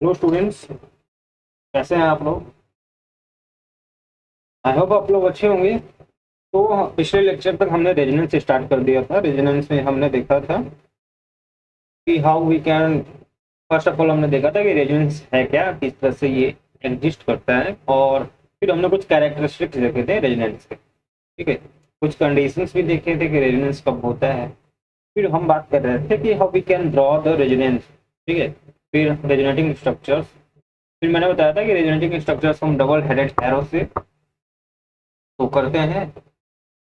Hello students, कैसे हैं आप लोग। आई होप आप लोग अच्छे होंगे। तो पिछले लेक्चर तक हमने रेजोनेंस स्टार्ट कर दिया था। रेजोनेंस में हमने देखा था कि how we can, first of all हमने देखा था कि रेजोनेंस है क्या, किस तरह से ये एग्जिस्ट करता है, और फिर हमने कुछ कैरेक्टरिस्टिक्स देखे थे रेजोनेंस के। ठीक है, कुछ कंडीशंस भी देखे थे कि रेजोनेंस कब होता है। फिर हम बात कर रहे थे कि how we can draw the resonance. ठीक है, फिर रेजोनेटिंग स्ट्रक्चर्स। फिर मैंने बताया था कि रेजोनेटिंग स्ट्रक्चर्स हम डबल हेडेड एरो से तो करते हैं।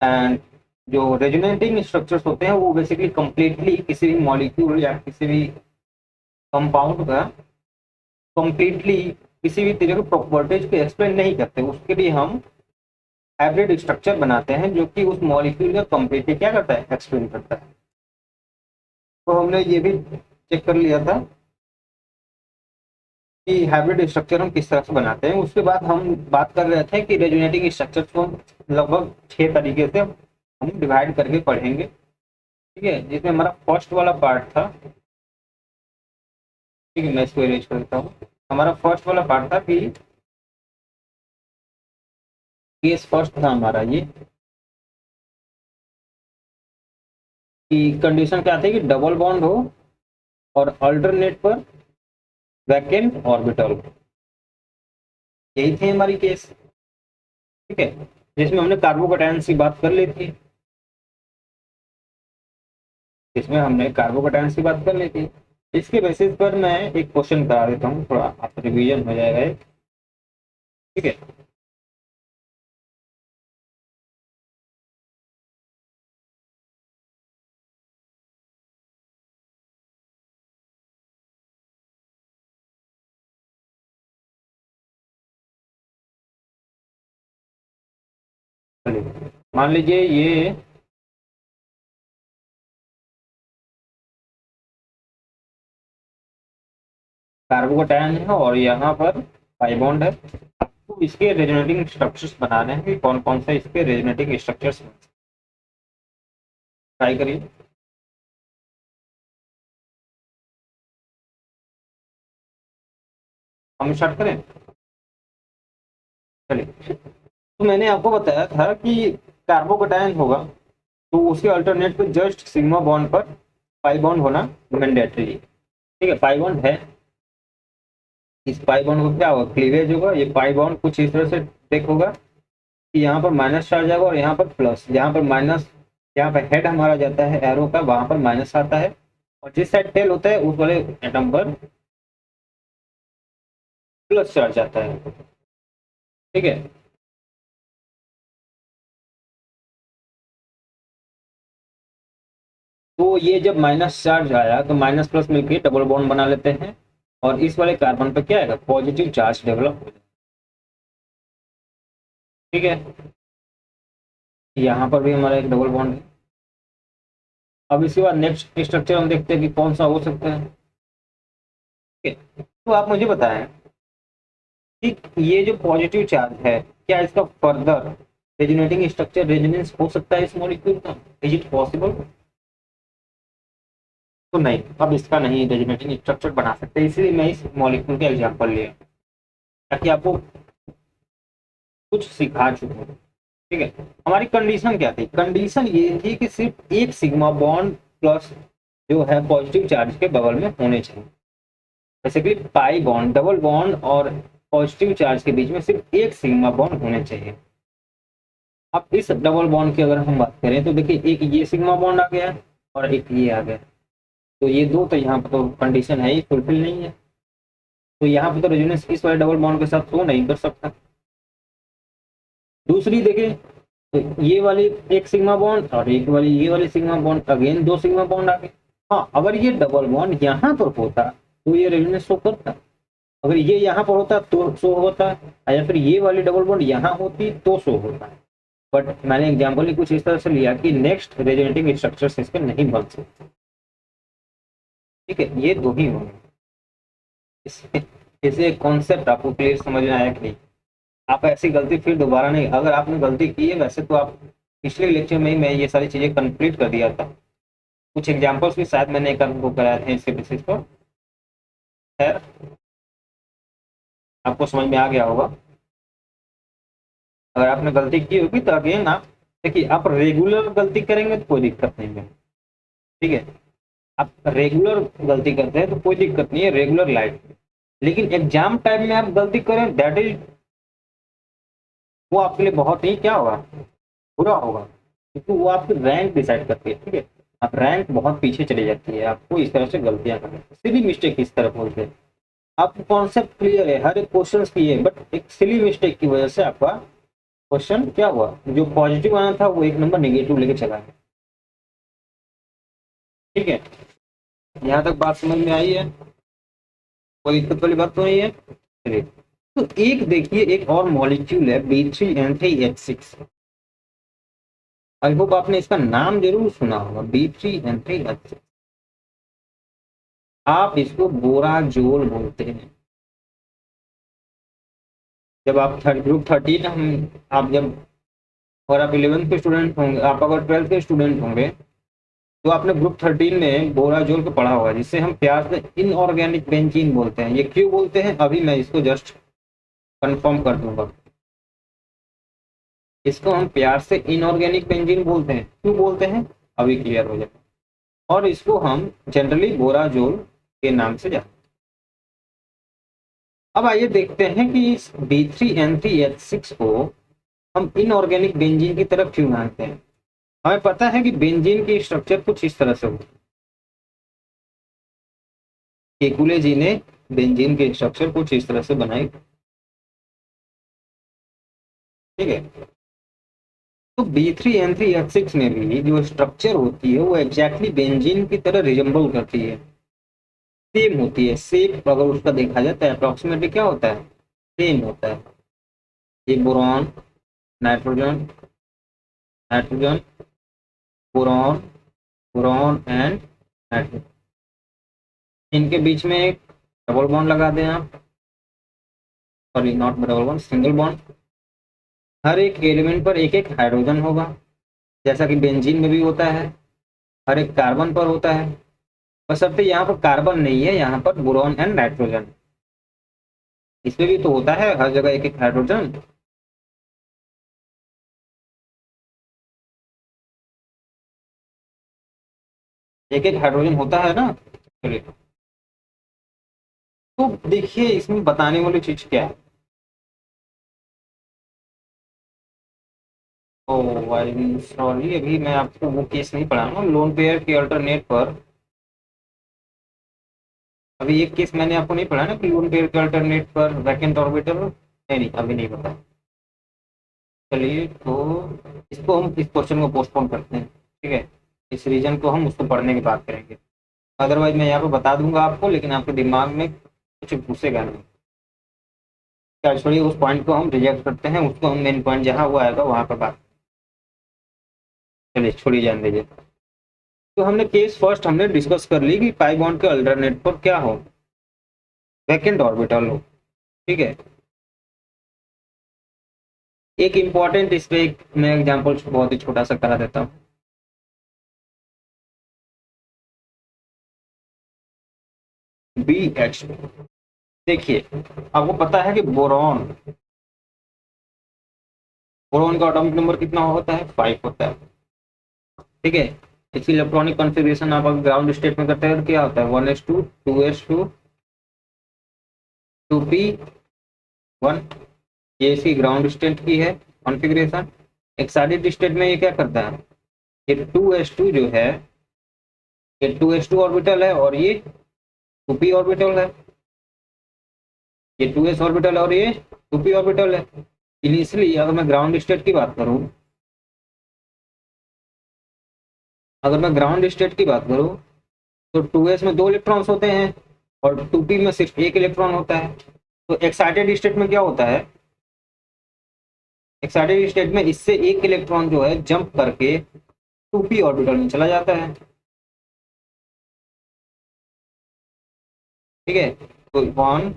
एंड जो रेजोनेटिंग स्ट्रक्चर्स होते हैं वो बेसिकली कंप्लीटली किसी भी मॉलिक्यूल या किसी भी कंपाउंड का कंप्लीटली किसी भी तरह के प्रॉपर्टीज को एक्सप्लेन नहीं करते। उसके लिए हम हाइब्रिड स्ट्रक्चर बनाते हैं जो कि उस मॉलिक्यूल का कंप्लीटली क्या करता है, एक्सप्लेन करता है। तो हमने ये भी चेक कर लिया था कि हाइब्रिड स्ट्रक्चर हम किस तरह से बनाते हैं। उसके बाद हम बात कर रहे थे कि रेजोनेटिंग स्ट्रक्चर्स को हम लगभग 6 तरीके से हम डिवाइड करके पढ़ेंगे। ठीक है, जिसमें हमारा फर्स्ट वाला पार्ट था। ठीक है, मैं इसको इरेज करता हूँ। हमारा फर्स्ट वाला पार्ट था कि केस फर्स्ट था हमारा ये, कि कंडीशन क्या थी कि डबल बॉन्ड हो और अल्टरनेट पर वैकेंट ऑर्बिटल। यही थी हमारी केस। ठीक है, जिसमें हमने कार्बोकैटायंस की बात कर ली थी। इसमें हमने कार्बोकैटायंस की बात कर ली थी। इसके बेसिस पर मैं एक क्वेश्चन करा देता हूँ, थोड़ा आप रिवीजन हो जाएगा एक। ठीक है, चलिए मान लीजिए ये कार्बोकैटायन है और यहाँ पर पाई बॉन्ड है। तो इसके रेजोनेटिंग स्ट्रक्चर्स बनाने हैं कि कौन कौन से इसके रेजोनेटिंग स्ट्रक्चर्स। ट्राई करिए। हम स्टार्ट करें। चलिए, तो मैंने आपको बताया था कि कार्बोकैटायन होगा तो उसके अल्टरनेट पे जस्ट सिग्मा बॉन्ड पर पाई बॉन्ड होना मैंडेटरी है। ठीक है, पाई बॉन्ड है। इस पाई बॉन्ड को क्या होगा, क्लीवेज होगा। ये पाई बॉन्ड कुछ इस तरह से टेक होगा कि यहाँ पर माइनस चार्ज आएगा और यहाँ पर प्लस। जहाँ पर माइनस, यहाँ पर हेड हमारा जाता है एरो का, वहां पर माइनस आता है, और जिस साइड टेल होता है उस वाले एटम पर प्लस चार्ज आता है। ठीक है, तो ये जब माइनस चार्ज आया तो माइनस प्लस मिलकर डबल बॉन्ड बना लेते हैं, और इस वाले कार्बन पर क्या आएगा, पॉजिटिव चार्ज डेवलप हो जाएगा। ठीक है, यहाँ पर भी हमारा एक डबल बॉन्ड है। अब इसके बाद नेक्स्ट स्ट्रक्चर हम देखते हैं कि कौन सा हो सकता है। ठीक है, तो आप मुझे बताएं कि ये जो पॉजिटिव चार्ज है, क्या इसका फर्दर रेजोनेटिंग स्ट्रक्चर रेजोनेंस हो सकता है इस मॉलिक्यूल का, इज इट पॉसिबल। तो नहीं, अब इसका नहीं रेजोनेटिंग स्ट्रक्चर बना सकते, इसलिए मैं इस मॉलिक्यूल का एग्जांपल लिया ताकि आपको कुछ सिखा चुका हूं। ठीक है, हमारी कंडीशन क्या थी, कंडीशन ये थी कि सिर्फ एक सिग्मा बॉन्ड प्लस जो है पॉजिटिव चार्ज के बगल में होने चाहिए। Basically pi bond, double bond और पॉजिटिव चार्ज के बीच में सिर्फ एक सिग्मा बॉन्ड होने चाहिए। अब इस डबल बॉन्ड की अगर हम बात करें तो देखिए, एक ये सिग्मा बॉन्ड आ गया और एक ये आ गया। तो ये दो तो यहाँ पर तो कंडीशन है ही, फुलफिल नहीं है। तो यहाँ पे तो रेजोनेंस इस वाले डबल बॉन्ड के साथ तो नहीं कर सकता। दूसरी देखिए, तो ये वाली एक सिग्मा बॉन्ड और एक वाली ये वाली सिग्मा बॉन्ड, अगेन दो सिग्मा बॉन्ड आ गए। हाँ, अगर ये डबल बॉन्ड यहाँ पर होता तो ये रेजोनेंस शो करता। अगर ये यहाँ पर होता तो शो होता, या फिर ये वाली डबल बॉन्ड यहाँ होती तो शो होता है। बट मैंने एग्जाम्पल ही कुछ इस तरह से लिया कि नेक्स्ट रेजोनेटिंग स्ट्रक्चर इसके नहीं बन सकते। ठीक है, ये दो ही होंगे। इसे इसे कॉन्सेप्ट आपको क्लियर समझ में आया कि नहीं। आप ऐसी गलती फिर दोबारा नहीं, अगर आपने गलती की है वैसे तो आप पिछले लेक्चर में ही मैं ये सारी चीजें कंप्लीट कर दिया था। कुछ एग्जांपल्स भी शायद मैंने एक आपको कराए थे इसके बेसिस पर। खैर, आपको समझ में आ गया होगा। अगर आपने गलती की होगी तो अगेन आप देखिए, आप रेगुलर गलती करेंगे तो कोई दिक्कत नहीं है, ठीक है। आप रेगुलर गलती करते हैं तो कोई दिक्कत नहीं है रेगुलर लाइफ में, लेकिन एग्जाम टाइम में आप गलती करें दैट इज, वो आपके लिए बहुत ही क्या होगा, बुरा होगा, क्योंकि वो आपकी रैंक डिसाइड करती है, ठीक है। आप रैंक बहुत पीछे चली जाती है आपको इस तरह से गलतियां करने, सिली मिस्टेक इस तरह बोलते हैं। आपको कॉन्सेप्ट क्लियर है, हर एक क्वेश्चन की है, बट एक सिली मिस्टेक की वजह से आपका क्वेश्चन क्या हुआ, जो पॉजिटिव आना था वो एक नंबर नेगेटिव लेके चला है, ठीक है। यहाँ तक बात समझ में आई है, कोई दिक्कत वाली बात तो नहीं है, चलिए। तो एक देखिए, एक और मॉलिक्यूल है B3N3H6। आई होप आपने इसका नाम जरूर सुना होगा, B3N3H6। आप इसको बोराजोल बोलते हैं। जब आप ग्रुप 13 हम आप जब और आप 11th के स्टूडेंट होंगे, आप अगर 12th के स्टूडेंट होंगे तो आपने ग्रुप 13 में बोराजोल को पढ़ा होगा, जिससे हम प्यार से इनऑर्गेनिक बेंजीन बोलते हैं। ये क्यों बोलते हैं अभी मैं इसको जस्ट कंफर्म कर दूंगा। इसको हम प्यार से इनऑर्गेनिक बेंजीन बोलते हैं, क्यों बोलते हैं अभी क्लियर हो जाए। और इसको हम जनरली बोराजोल के नाम से जानते हैं। अब आइए देखते हैं कि इस B3N3H6 को हम इनऑर्गेनिक बेंजीन की तरफ क्यों मानते हैं। हमें पता है कि बेंजीन की स्ट्रक्चर कुछ इस तरह से होती है। केकुले जी ने बेंजीन की स्ट्रक्चर कुछ इस तरह से बनाई, ठीक है। तो B3N3H6 में भी जो स्ट्रक्चर होती है वो एग्जैक्टली बेंजीन की तरह रिजेंबल करती है, सेम होती है। शेप अगर उसका देखा जाए तो अप्रोक्सीमेटली क्या होता है, सेम होता है। ये boron, nitrogen, nitrogen, boron, boron and nitrogen, इनके बीच में एक डबल बॉन्ड लगा दें आप, sorry not double bond, single bond. हर एक एलिमेंट पर एक एक हाइड्रोजन होगा, जैसा कि बेंजीन में भी होता है। हर एक कार्बन पर होता है, बशर्ते यहाँ पर कार्बन नहीं है, यहाँ पर बोरॉन एंड नाइट्रोजन। इसमें भी तो होता है हर जगह एक एक हाइड्रोजन। एक एक हाइड्रोजन होता है ना। चलिए, तो देखिए इसमें बताने वाली चीज क्या है। ओ आई एम सॉरी, अभी मैं आपको वो केस नहीं पढ़ाऊंगा लोन पेयर के अल्टरनेट पर। अभी एक केस मैंने आपको नहीं पढ़ा ना कि लोन पेयर के अल्टरनेट पर वैकेंट ऑर्बिटल, नहीं नहीं अभी नहीं पता। चलिए, तो इसको हम इस क्वेश्चन को पोस्टपोन करते हैं, ठीक है। इस रीजन को हम उसको पढ़ने की बात करेंगे। अदरवाइज मैं यहाँ पे बता दूंगा आपको, लेकिन आपके दिमाग में कुछ घुसेगा नहीं। क्या छोड़िए, उस पॉइंट को हम रिजेक्ट करते हैं, उसको हम मेन पॉइंट जहाँ वो आएगा वहां पर बात। चलिए छोड़िए, जान दीजिए। तो हमने केस फर्स्ट हमने डिस्कस कर ली कि पाई बॉन्ड के अल्टरनेट पर क्या हो, वैकेंट ऑर्बिटल हो, ठीक है। एक इंपॉर्टेंट इस पे एक मैं एग्जांपल बहुत ही छोटा सा करा देता हूँ। BH, देखिए आपको पता है कि बोरॉन, बोरॉन का एटॉमिक नंबर कितना होता है, 5 होता है, ठीक है। इसकी इलेक्ट्रॉनिक कॉन्फ़िगरेशन आप अगर ग्राउंड स्टेट में करते हैं तो क्या होता है, 1s2 2s2 2p1। ये इसकी ग्राउंड स्टेट की है कॉन्फ़िगरेशन। एक्साइटेड स्टेट में ये क्या करता है, ये 2s2 जो है, ये 2s2 ऑर्बिटल है और ये 2p ऑर्बिटल है। ये 2s ऑर्बिटल और ये 2p ऑर्बिटल है। इनिशियली अगर मैं ग्राउंड स्टेट की बात करूं, अगर मैं ग्राउंड स्टेट की बात करूं तो 2s में 2 इलेक्ट्रॉन्स होते हैं और 2p में सिर्फ एक इलेक्ट्रॉन होता है। तो एक्साइटेड स्टेट में क्या होता है, एक्साइटेड स्टेट में इससे एक इलेक्ट्रॉन जो है जंप करके 2p ऑर्बिटल में चला जाता है, ठीक है। तो 1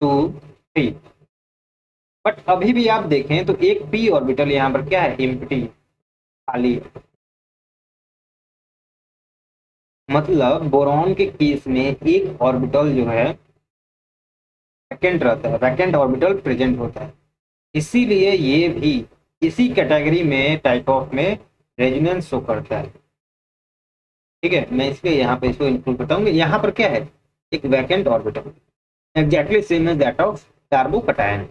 2 3, बट अभी भी आप देखें तो एक p ऑर्बिटल यहाँ पर क्या है, एम्प्टी, खाली है। मतलब बोरॉन के केस में एक ऑर्बिटल जो है वैकेंट रहता है, वैकेंट ऑर्बिटल प्रेजेंट होता है, इसीलिए ये भी इसी कैटेगरी में टाइप ऑफ में रेजोनेंस शो करता है। ठीक है, मैं इसलिए यहाँ पे इसको इंक्लूड करता हूँ। यहाँ पर क्या है, एक vacant orbital exactly same as that of carbocation,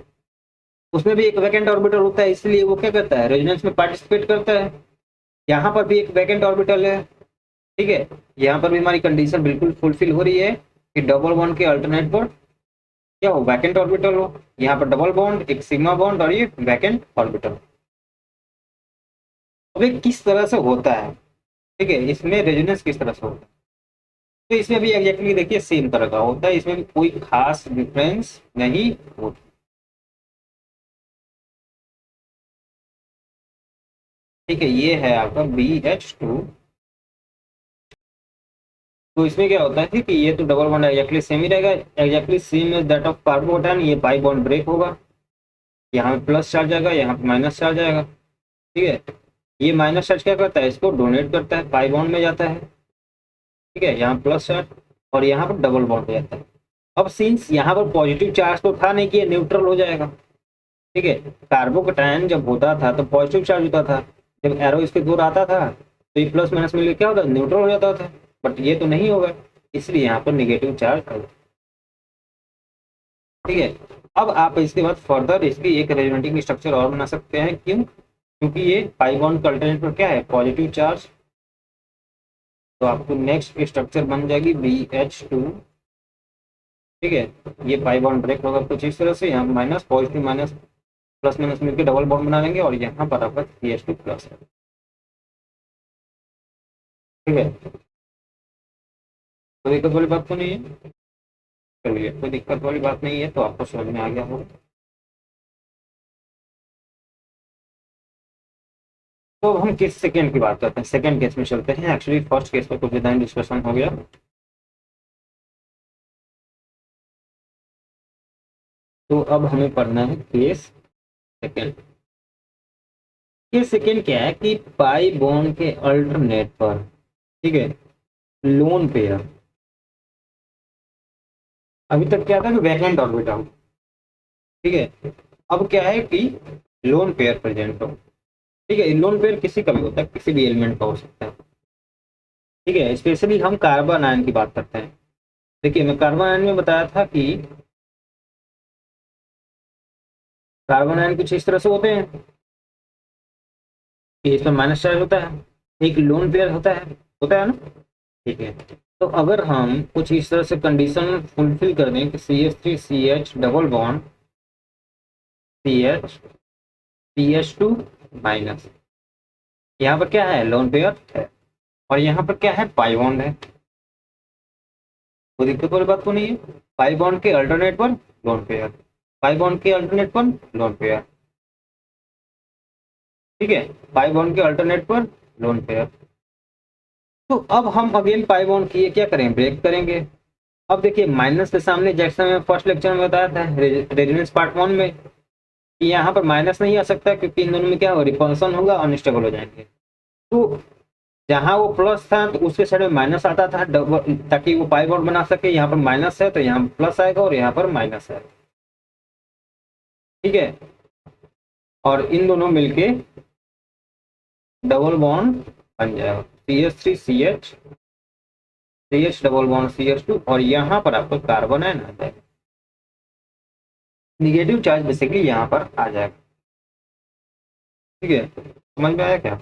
उसमें भी एक वैकेंट ऑर्बिटल होता है, इसलिए वो क्या करता है, रेजोनेंस में पार्टिसिपेट करता है। यहाँ पर भी एक वैकेंट ऑर्बिटल है। ठीक है, यहाँ पर भी हमारी कंडीशन बिल्कुल फुलफिल हो रही है कि डबल बॉन्ड के अल्टरनेट पर क्या हो, वैकेंट ऑर्बिटल हो। यहाँ पर डबल बॉन्ड, एक सिग्मा बॉन्ड और ये वैकेंट ऑर्बिटल। अब ये किस तरह से होता है, ठीक है, इसमें रेजोनेंस किस तरह से होता है, तो इसमें भी एग्जैक्टली देखिए सेम तरह का होता है, इसमें भी कोई खास डिफरेंस नहीं होता। ठीक है, ये है आपका BH2। तो इसमें क्या होता है कि ये तो डबल बॉन्ड एग्जैक्टली सेम ही रहेगा, exactly same as that of carbocation. ये पाई बॉन्ड ब्रेक होगा, यहाँ पे प्लस चार्ज आएगा, यहाँ पे माइनस चार्ज आएगा। ठीक है, ये माइनस चार्ज क्या करता है, इसको डोनेट करता है, पाई बॉन्ड में जाता है। ठीक है, यहाँ प्लस चार्ज और यहाँ पर डबल बॉन्ड हो जाता है। अब सिंस यहाँ पर पॉजिटिव चार्ज तो था नहीं कि ये न्यूट्रल हो जाएगा। ठीक है, कार्बोकटायन जब होता था तो पॉजिटिव चार्ज होता था, जब एरो इसके दूर आता था तो ये प्लस माइनस मिलकर क्या होता है, न्यूट्रल हो जाता था। बट ये तो नहीं होगा, इसलिए यहाँ पर नेगेटिव चार्ज आएगा। ठीक है, अब आप इसके बाद फर्दर इसकी एक रेजोनेटिंग स्ट्रक्चर और बना सकते हैं। क्यों, क्योंकि ये पाई बॉन्ड का अल्टरनेट पर क्या है, पॉजिटिव चार्ज। तो आपको नेक्स्ट स्ट्रक्चर बन जाएगी BH2। ठीक है, ये पाई बॉन्ड ब्रेक होगा कुछ इस तरह से, यहाँ minus positive minus plus minus मिलकर डबल बॉन्ड बना लेंगे और यहाँ पर आपका CH2 प्लस है। ठीक है, कोई दिक्कत वाली बात तो नहीं है, चलिए कोई दिक्कत वाली बात नहीं है, तो आपको समझ में आ गया होगा। तो हम किस सेकेंड की बात करते हैं, सेकेंड केस में चलते हैं। एक्चुअली फर्स्ट केस पर कुछ डिजाइन डिस्कशन हो गया। तो अब हमें पढ़ना है केस सेकेंड। केस सेकेंड क्या है कि पाई बॉन्ड के अल्टरनेट पर, ठीक है, लोन पेयर। अभी तक क्या था कि वैकेंट ऑर्बिटल। ठीक है, अब क्या है कि लोन पेयर प्रेजेंट हो। ठीक है, लोन पेयर किसी का भी होता है, किसी भी एलिमेंट का हो सकता है। ठीक है, स्पेशली हम कार्बन आयन की बात करते हैं। देखिए, मैं कार्बन आयन में बताया था कि कार्बन आयन कुछ इस तरह से होते हैं कि इसमें माइनस चार्ज होता है, एक लोन पेयर होता है ना। ठीक है, तो अगर हम कुछ इस तरह से कंडीशन फुलफिल कर दें कि CH3CH double bond CH CH2 minus, यहाँ पर क्या है, लोन पेयर है, और यहाँ पर क्या है, पाई बॉन्ड है। कोई दिक्कत वाली बात तो नहीं है। पाई बॉन्ड के अल्टरनेट पर लोन पेयर, पाई बॉन्ड के अल्टरनेट पर लोन पेयर। ठीक है, पाई बॉन्ड के अल्टरनेट पर लोन पेयर। तो अब हम अगेन पाई बॉन्ड किए क्या करें, ब्रेक करेंगे। अब देखिए, माइनस के सामने जैसा मैं फर्स्ट लेक्चर में बताया था रेजोनेंस पार्ट 1 में कि यहाँ पर माइनस नहीं आ सकता, क्योंकि इन दोनों में क्या होगा, रिपल्सन होगा, अनस्टेबल हो जाएंगे। तो जहाँ वो प्लस था तो उसके साइड में माइनस आता था डबल, ताकि वो पाई बॉन्ड बना सके। यहाँ पर माइनस है तो यहाँ प्लस आएगा और यहाँ पर माइनस है। ठीक है, और इन दोनों मिलके डबल बॉन्ड बन जाएगा, CH3CH CH double bond CH2, और यहाँ पर आपको कार्बन आयन आ जाएगा। निगेटिव चार्ज बेसिकली यहाँ पर आ जाएगा। ठीक है, समझ में आया क्या,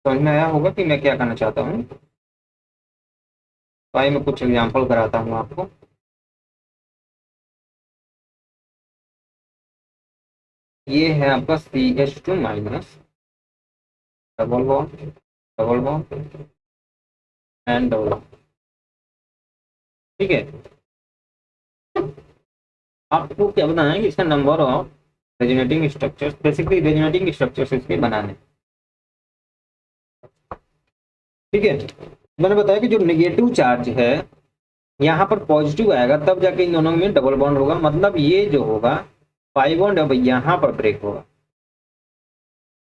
समझ में आया होगा कि मैं क्या करना चाहता हूँ। तो आइए मैं कुछ एग्जाम्पल कराता हूँ आपको। ये है आपका CH2 minus double bond and double bond. ठीक है, आपको क्या बताना है कि इसका number of resonating structures, basically resonating structures इसके बनाने। ठीक है, मैंने बताया कि जो नेगेटिव चार्ज है यहाँ पर पॉजिटिव आएगा, तब जाके इन दोनों में डबल बॉन्ड होगा। मतलब ये जो होगा पाई बॉन्ड अब यहाँ पर ब्रेक होगा।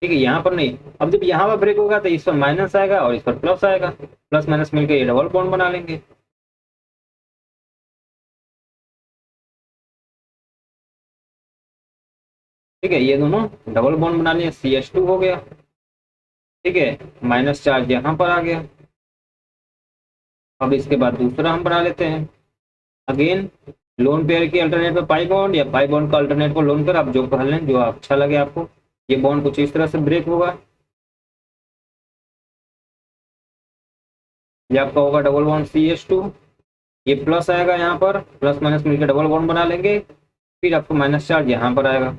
ठीक है, यहाँ पर नहीं। अब जब यहाँ पर ब्रेक होगा तो इस पर माइनस आएगा और इस पर प्लस आएगा, प्लस माइनस मिलकर ये डबल बॉन्ड बना लेंगे। ठीक है, ये दोनों डबल बॉन्ड बना लिए, CH2 हो गया। ठीक है, माइनस चार्ज यहाँ पर आ गया। अब इसके बाद दूसरा हम बना लेते हैं। अगेन लोन पेयर की अल्टरनेट पे पाई बॉन्ड, या पाई बॉन्ड का अल्टरनेट को लोन पेयर, आप जो कह लें, जो अच्छा लगे आपको। ये बॉन्ड कुछ इस तरह से ब्रेक होगा। ये आपका होगा डबल बॉन्ड CH2। ये प्लस आएगा, यहाँ पर प्लस माइनस मिलकर डबल बॉन्ड बना लेंगे। फिर आपको माइनस चार्ज यहाँ पर आएगा।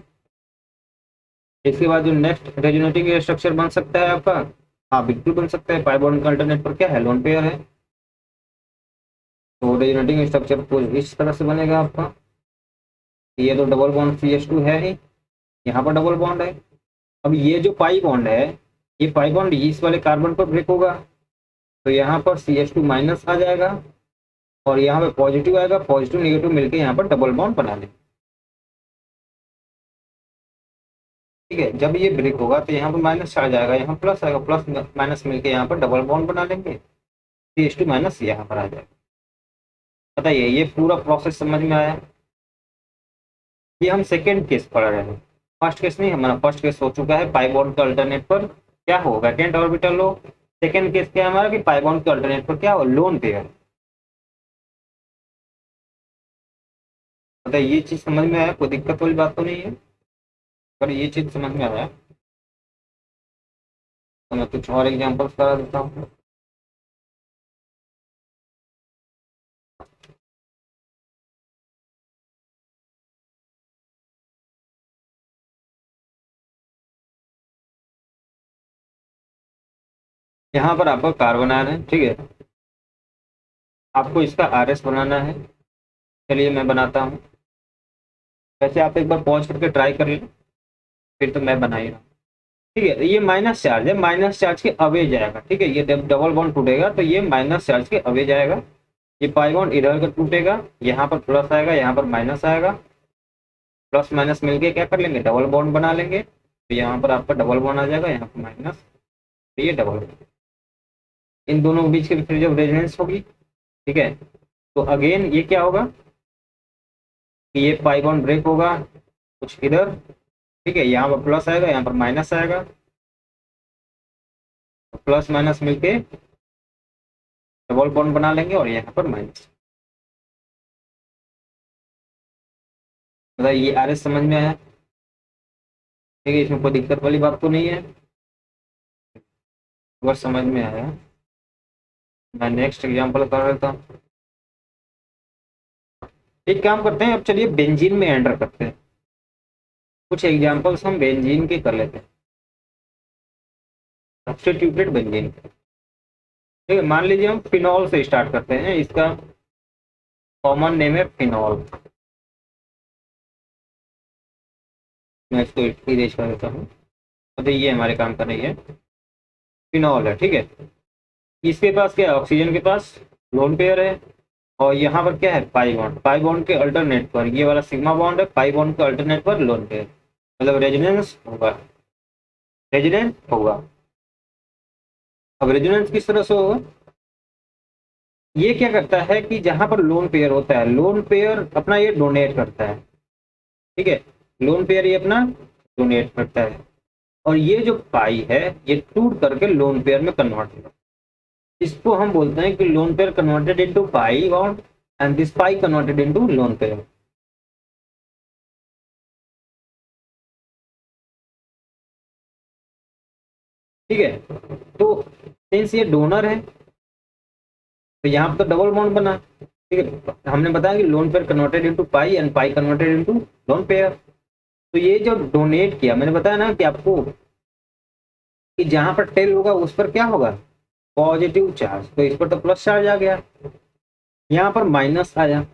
इसके बाद जो नेक्स्ट रेजोनेटिंग स्ट्रक्चर बन सकता है आपका, हाँ बिल्कुल बन सकता है। पाई बॉन्ड का अल्टरनेट पर क्या है, लोन पेयर है। तो रेजोनेटिंग स्ट्रक्चर कुछ इस तरह से बनेगा आपका। ये तो डबल बॉन्ड CH2 है ही, यहाँ पर डबल बॉन्ड है। अब ये जो पाई बॉन्ड है, ये पाई बॉन्ड इस वाले कार्बन पर ब्रेक होगा, तो यहाँ पर CH2 माइनस आ जाएगा, और यहाँ पे पॉजिटिव आएगा, पॉजिटिव नेगेटिव मिलकर यहाँ पर डबल बॉन्ड बना लेंगे। ठीक है, जब ये ब्रेक होगा तो यहाँ पर माइनस चार्ज आएगा, यहाँ प्लस आएगा, प्लस माइनस मिलकर यहाँ पर डबल बॉन्ड बना लेंगे। CH2 माइनस यहाँ पर आ जाएगा। बताइए, ये पूरा प्रोसेस समझ में आया? ये हम सेकेंड केस पढ़ रहे हैं, फर्स्ट केस नहीं। हमारा फर्स्ट केस हो चुका है, पाई बॉन्ड के अल्टरनेट पर क्या हो, वैकेंट ऑर्बिटल हो। सेकेंड केस क्या है हमारा, कि पाई बॉन्ड के अल्टरनेट पर क्या हो, लोन पेयर। बताइए, ये चीज समझ में आया? कोई दिक्कत वाली बात तो नहीं है? अगर ये चीज समझ में आया तो मैं कुछ और एग्जांपल्स करा देता हूँ। यहाँ पर आपको कार्बन आयन है, ठीक है। आपको इसका RS बनाना है। चलिए मैं बनाता हूँ। वैसे आप एक बार पॉज करके ट्राई कर लें, फिर तो मैं बना ही रहा हूँ। ठीक है, ये माइनस चार्ज है, माइनस चार्ज के अवे जाएगा। ठीक है, ये डबल बॉन्ड टूटेगा तो ये माइनस चार्ज के अवे जाएगा। ये पाई बॉन्ड इधर का टूटेगा, यहाँ पर प्लस आएगा, यहाँ पर माइनस आएगा। प्लस माइनस मिलके क्या कर लेंगे, डबल बॉन्ड बना लेंगे। तो यहाँ पर आपका डबल बॉन्ड आ जाएगा, यहाँ पर माइनस, तो ये डबल बॉन्ड। इन दोनों के बीच के फिर जब रेजोनेंस होगी, ठीक है, तो अगेन ये क्या होगा कि ये पाई बॉन्ड ब्रेक होगा कुछ इधर। ठीक है, यहाँ पर प्लस आएगा, यहाँ पर माइनस आएगा, प्लस माइनस मिलके डबल बॉन्ड बना लेंगे, और यहाँ पर माइनस। मतलब ये RS समझ में आया? ठीक है, इसमें कोई दिक्कत वाली बात तो नहीं है? अगर समझ में आया, मैं नेक्स्ट एग्जांपल कर देता हूँ। एक काम करते हैं, अब चलिए बेंजीन में एंटर करते हैं। कुछ एग्जांपल्स हम बेंजीन के कर लेते हैं, सब्स्टिट्यूटेड बेंजीन। ठीक है, मान लीजिए हम फिनॉल से स्टार्ट करते हैं। इसका कॉमन नेम है फिनॉल। मैं इसको इरेज कर देता हूँ। तो ये हमारे काम का नहीं है, फिनॉल है। ठीक है, इसके पास क्या है, ऑक्सीजन के पास लोन पेयर है, और यहाँ पर क्या है, पाई बॉन्ड। पाई बॉन्ड के अल्टरनेट पर ये वाला सिग्मा बॉन्ड है, पाई बॉन्ड के अल्टरनेट पर लोन पेयर, मतलब रेजोनेंस होगा। रेजोनेंस होगा। अब रेजोनेंस किस तरह से होगा, ये क्या करता है कि जहां पर लोन पेयर होता है, लोन पेयर अपना ये डोनेट करता है। ठीक है, लोन पेयर ये अपना डोनेट करता है, और ये जो पाई है ये टूट करके लोन पेयर में कन्वर्ट होगा। इसको हम बोलते हैं कि loan pair converted into pi bond, and this pi converted into lone pair. ठीक है, तो सिंस ये डोनर है तो यहाँ पर तो डबल बॉन्ड बना। ठीक है, हमने बताया कि loan pair converted into pi and pi converted into lone pair. तो ये जो डोनेट किया, मैंने बताया ना कि आपको कि जहां पर टेल होगा उस पर क्या होगा, पॉजिटिव चार्ज, तो इस पर तो प्लस चार्ज आ गया। यहाँ पर माइनस आया,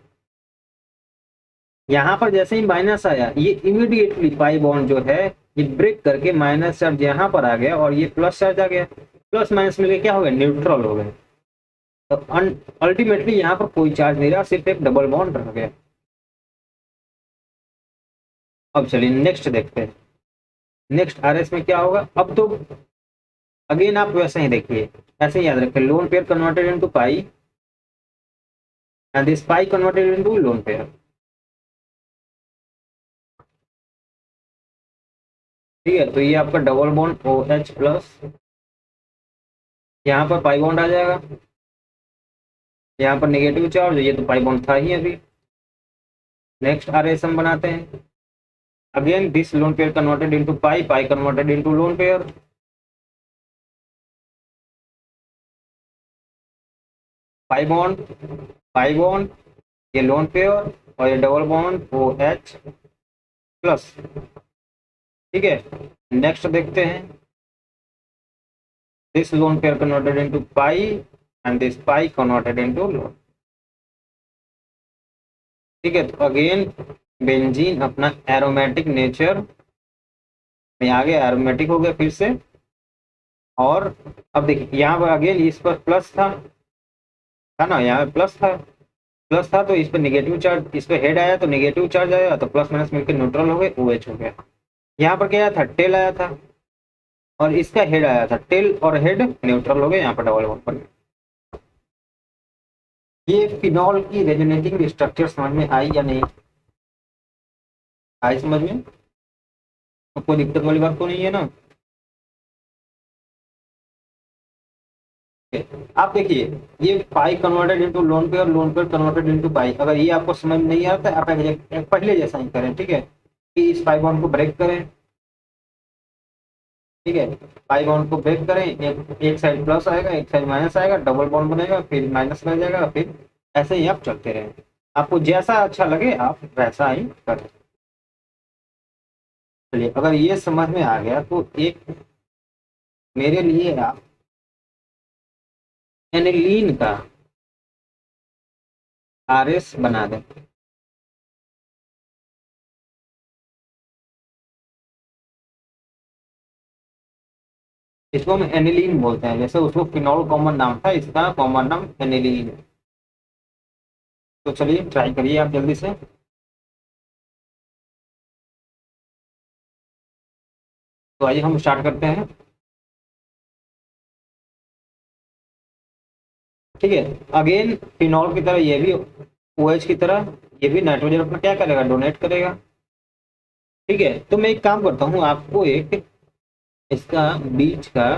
यहाँ पर जैसे ही माइनस आया ये इमीडिएटली पाई बॉन्ड जो है ये ब्रेक करके माइनस चार्ज यहाँ पर आ गया, और ये प्लस चार्ज आ गया। प्लस माइनस मिलकर क्या हो गया, न्यूट्रल हो गए। तो अल्टीमेटली यहाँ पर कोई चार्ज नहीं रहा, सिर्फ एक डबल बॉन्ड रह गया। अब चलिए नेक्स्ट देखते हैं। नेक्स्ट RS में क्या होगा, अब तो अगेन आप वैसे ही देखिए, ऐसे ही याद रखें, lone pair converted into pi and this pi converted into lone pair. ठीक है, तो ये आपका double bond O H plus, यहाँ पर पाई बॉन्ड आ जाएगा, यहाँ पर नेगेटिव चार्ज, ये तो पाई बॉन्ड था ही अभी। नेक्स्ट आर एस हम बनाते हैं। Again this lone pair converted into pi, pi converted into lone pair. Pi bond, pi bond, ये लोन पेयर, और ये double bond O H plus. ठीक है, नेक्स्ट देखते हैं। This lone pair converted into pi and this pi converted into lone. ठीक है, तो अगेन बेंजीन अपना एरोमेटिक नेचर में आ गया, एरोमेटिक हो गया फिर से। और अब देखिए यहाँ पर अगेन इस पर प्लस था ना, यहाँ प्लस था, प्लस था तो इस पर नेगेटिव चार्ज, इस पर हेड आया तो नेगेटिव चार्ज आया, तो प्लस माइनस मिलकर न्यूट्रल हो गए, ओ एच हो गया। यहाँ पर क्या आया था, टेल आया था, और इसका हेड आया था, टेल और हेड न्यूट्रल हो गए, यहाँ पर डबल बॉन्ड बन गया। ये फिनॉल की रेजोनेटिंग स्ट्रक्चर समझ में आई या नहीं आई, समझ में? तो कोई दिक्कत वाली बात तो नहीं है ना? आप देखिए, ये पाई कन्वर्टेड इनटू लोन पे और लोन पे कन्वर्टेड इनटू पाई, अगर ये आपको समझ में नहीं आता है, आप पहले जैसा ही करें। ठीक है, कि इस पाई बॉन्ड को ब्रेक करें। ठीक है, पाई बॉन्ड को ब्रेक करें, एक साइड प्लस आएगा, एक साइड माइनस आएगा, डबल बॉन्ड बनेगा, फिर माइनस रह जाएगा, फिर ऐसे ही आप चलते रहें। आपको जैसा अच्छा लगे आप वैसा ही करें। चलिए, अगर ये समझ में आ गया तो एक मेरे लिए आप एनिलीन का आर एस बना दें। इसको हम एनिलीन बोलते हैं, जैसे उसको फिनॉल कॉमन नाम था, इसका कॉमन नाम एनिलीन है। तो चलिए ट्राई करिए आप जल्दी से। तो आइए हम स्टार्ट करते हैं। ठीक है, अगेन फिनॉल की तरह ये भी OH की तरह ये भी नाइट्रोजन अपना क्या करेगा, डोनेट करेगा। ठीक है, तो मैं एक काम करता हूँ, आपको एक इसका बीच का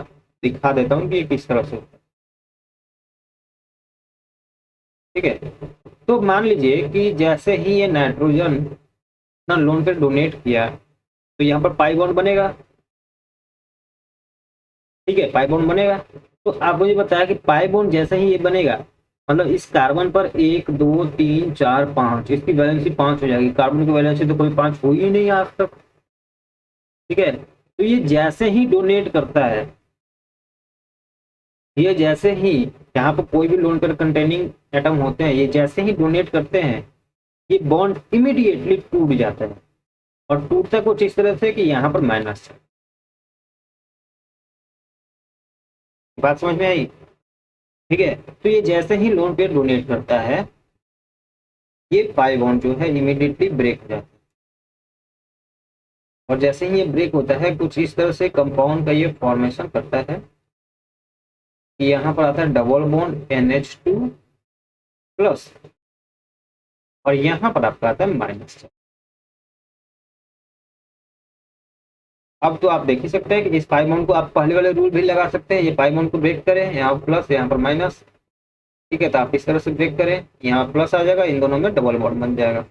दिखा देता हूँ कि किस तरह से। ठीक है, तो मान लीजिए कि जैसे ही ये नाइट्रोजन ना लोन पे डोनेट किया, तो यहाँ पर पाई बॉन्ड बनेगा। ठीक है, पाई बॉन्ड बनेगा। तो आप मुझे बताया कि पाई बॉन्ड जैसे ही ये बनेगा, मतलब इस कार्बन पर 1 2 3 4 5, इसकी वैलेंसी 5 हो जाएगी। कार्बन की वैलेंसी तो कोई 5 हुई ही नहीं आज तक। ठीक है, तो ये जैसे ही डोनेट करता है, ये जैसे ही यहाँ पर कोई भी लोन पेयर कंटेनिंग एटम होते हैं, ये जैसे ही डोनेट करते हैं, ये बॉन्ड इमीडिएटली टूट जाता है, और टूटता कुछ इस तरह से कि यहाँ पर माइनस है। बात समझ में आई? ठीक है, तो ये जैसे ही लोन पेयर डोनेट करता है, ये पाई बॉन्ड जो है इमीडिएटली ब्रेक हो जाता है, और जैसे ही ये ब्रेक होता है कुछ इस तरह से कंपाउंड का ये फॉर्मेशन करता है कि यहाँ पर आता है डबल बॉन्ड NH2 प्लस, और यहाँ पर आपका आता है माइनस। अब तो आप देख ही सकते हैं कि इस पाई बॉन्ड को आप पहले वाले रूल भी लगा सकते हैं, ये पाई बॉन्ड को ब्रेक करें, यहाँ प्लस यहाँ पर माइनस। ठीक है, तो आप इस तरह से ब्रेक करें, यहाँ प्लस आ जाएगा, इन दोनों में डबल बॉन्ड बन जाएगा।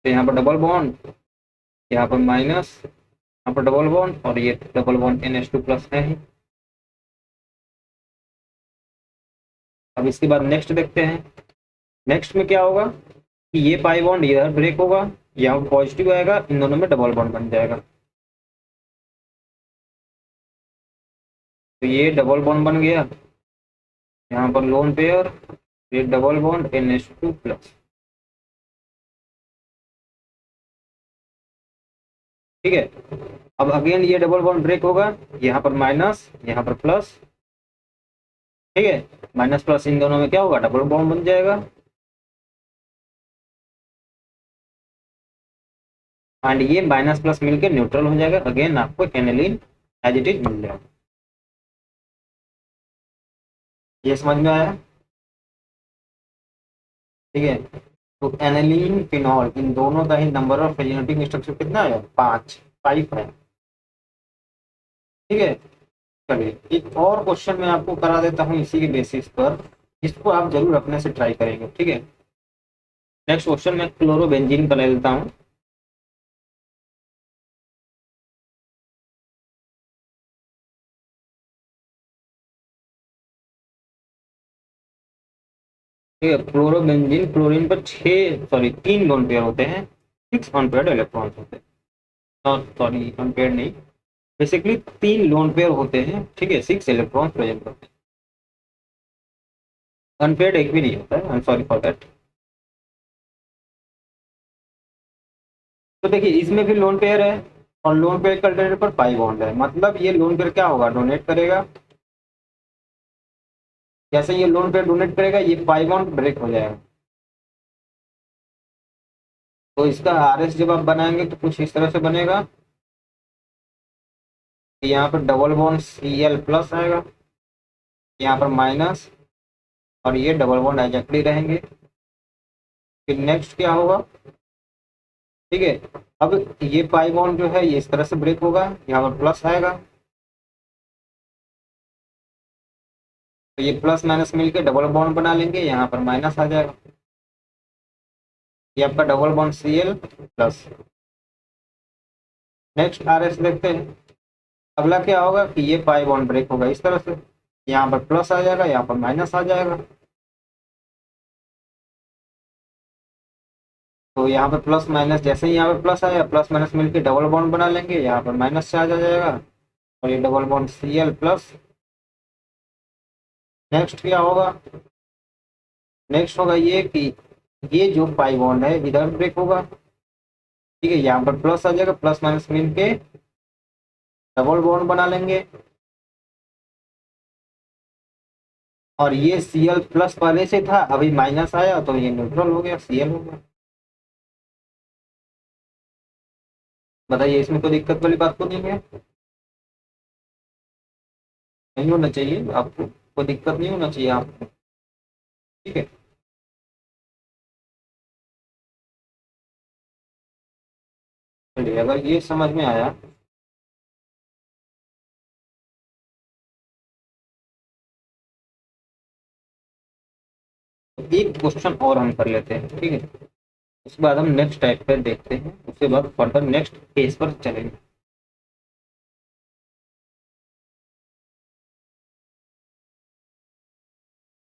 तो यहाँ पर डबल बॉन्ड, यहाँ पर माइनस, यहाँ पर डबल बॉन्ड, और ये डबल बॉन्ड NH2 प्लस है ही। अब इसके बाद नेक्स्ट देखते हैं। नेक्स्ट में क्या होगा कि ये पाई बॉन्ड इधर ब्रेक होगा, यहाँ पॉजिटिव आएगा, इन दोनों में डबल बॉन्ड बन जाएगा। तो ये डबल बॉन्ड बन गया, यहाँ पर लोन पेयर, ये डबल बॉन्ड NH2 प्लस। ठीक है, अब अगेन ये डबल बॉन्ड ब्रेक होगा, यहाँ पर माइनस, यहाँ पर प्लस। ठीक है, माइनस प्लस इन दोनों में क्या होगा, डबल बॉन्ड बन जाएगा, एंड ये माइनस प्लस मिलकर न्यूट्रल हो जाएगा। अगेन आपको एनिलीन एज इट इज मिल जाएगा। ये समझ में आया? ठीक है, तो एनिलीन फिनॉल इन दोनों का ही नंबर ऑफ रेजोनेटिंग स्ट्रक्चर कितना है? 5 है। ठीक है, चलिए एक और क्वेश्चन मैं आपको करा देता हूँ इसी के बेसिस पर, जिसको आप जरूर अपने से ट्राई करेंगे। ठीक है, नेक्स्ट क्वेश्चन मैं क्लोरोबेंजीन का ले लेता हूँ। ठीक है, क्लोरोबेंजीन, क्लोरीन पर 3 लोन पेयर होते हैं, 6 अनपेयर्ड इलेक्ट्रॉन्स होते हैं, सॉरी अनपेयर्ड नहीं, बेसिकली 3 लोन पेयर होते हैं। ठीक है, 6 इलेक्ट्रॉन्स प्रेजेंट करते हैं, अनपेयर्ड एक भी नहीं होता है, I am sorry for that. तो देखिए इसमें भी लोन पेयर है, और लोन पेयर के अल्टरनेटिव पर पाई बॉन्ड है, मतलब ये लोन पेयर क्या होगा? डोनेट करेगा। जैसे ये लोन पेयर डोनेट करेगा, ये पाई बॉन्ड ब्रेक हो जाएगा। तो इसका आरएस जब आप बनाएंगे तो कुछ इस तरह से बनेगा कि यहाँ पर डबल बॉन्ड Cl प्लस आएगा, यहाँ पर माइनस, और ये डबल बॉन्ड एजेक्टली रहेंगे। फिर नेक्स्ट क्या होगा? ठीक है, अब ये पाई बॉन्ड जो है ये इस तरह से ब्रेक होगा, यहाँ पर प्लस आएगा, तो ये प्लस माइनस मिलके डबल बॉन्ड बना लेंगे, यहाँ पर माइनस आ जाएगा, ये आपका double bond Cl plus. Next RS देखते हैं, अगला क्या होगा कि ये पाई बॉन्ड ब्रेक होगा इस तरह से, यहाँ पर प्लस आ जाएगा, यहाँ पर माइनस आ जाएगा, तो यहाँ पर प्लस माइनस, जैसे ही यहाँ पर प्लस आया, प्लस माइनस मिलके डबल बॉन्ड बना लेंगे, यहाँ पर माइनस चार्ज आ जाएगा, और ये double bond Cl plus. Next क्या होगा? नेक्स्ट होगा ये कि ये जो पाई बॉन्ड है इधर ब्रेक होगा। ठीक है, यहाँ पर प्लस आ जाएगा, प्लस माइनस मिलके डबल बॉन्ड बना लेंगे, और ये Cl प्लस पहले से था, अभी माइनस आया तो ये न्यूट्रल हो गया, Cl हो गया। बताइए इसमें कोई दिक्कत वाली बात तो नहीं है? नहीं होना चाहिए आपको, कोई दिक्कत नहीं होना चाहिए आपको। ठीक है, चलिए अगर ये समझ में आया, तो एक क्वेश्चन और हम कर लेते हैं। ठीक है, उसके बाद हम नेक्स्ट टाइप पर देखते हैं, उसके बाद फर्दर नेक्स्ट केस पर चलेंगे।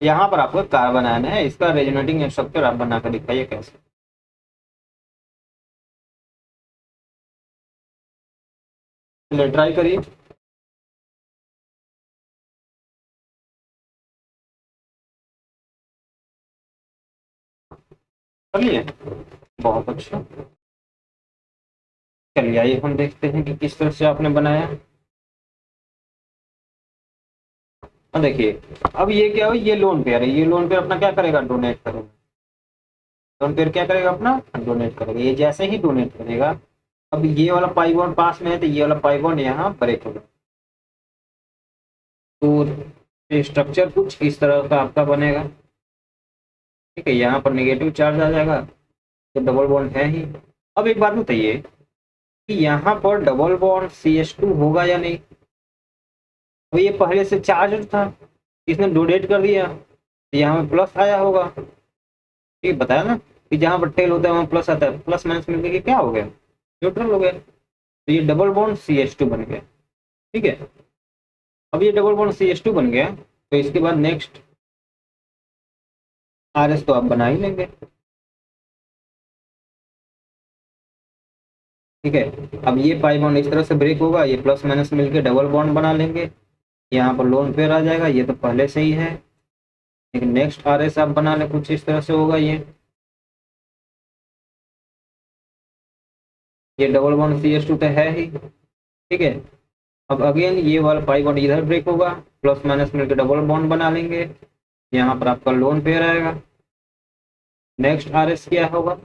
यहाँ पर आपको कार बनाना है, इसका रेजोनेटिंग स्ट्रक्चर आप बना कर दिखाइए कैसे। चलिए ट्राई करिए। चलिए, बहुत अच्छा। चलिए आइए हम देखते हैं कि किस तरह से आपने बनाया। और देखिए अब ये क्या हो, ये लोन पेयर है, ये लोन पेयर अपना क्या करेगा? डोनेट करेगा। लोन पेयर क्या करेगा? अपना डोनेट करेगा। ये जैसे ही डोनेट करेगा, अब ये वाला पाई बॉन्ड पास में है, तो ये वाला पाई बॉन्ड यहाँ ब्रेक होगा। तो स्ट्रक्चर कुछ इस तरह का आपका बनेगा। ठीक है, यहाँ पर नेगेटिव चार्ज आ जाएगा, तो डबल बॉन्ड है ही। अब एक बात बताइए कि यहाँ पर डबल बॉन्ड CH2 होगा या नहीं? तो ये पहले से चार्ज था, इसने डोनेट कर दिया, तो यहाँ में प्लस आया होगा। ठीक बताया ना कि जहाँ पर टेल होता है वहाँ प्लस आता है, प्लस माइनस मिलकर के क्या हो गया? न्यूट्रल हो गया। तो ये डबल बॉन्ड CH2 बन गया। ठीक है, अब ये डबल बॉन्ड CH2 बन गया, तो इसके बाद नेक्स्ट RS तो आप बना ही लेंगे। ठीक है, अब ये पाई बॉन्ड इस तरह से ब्रेक होगा, ये प्लस माइनस मिलके डबल बॉन्ड बना लेंगे, यहाँ पर लोन पेयर आ जाएगा, ये तो पहले से ही है, लेकिन नेक्स्ट RS आप बना ले कुछ इस तरह से होगा ये डबल बॉन्ड CH2 तो है ही। ठीक है, अब अगेन ये वाला पाई बॉन्ड इधर ब्रेक होगा, प्लस माइनस मिलकर डबल बॉन्ड बना लेंगे, यहाँ पर आपका लोन पेयर आएगा। नेक्स्ट RS क्या होगा?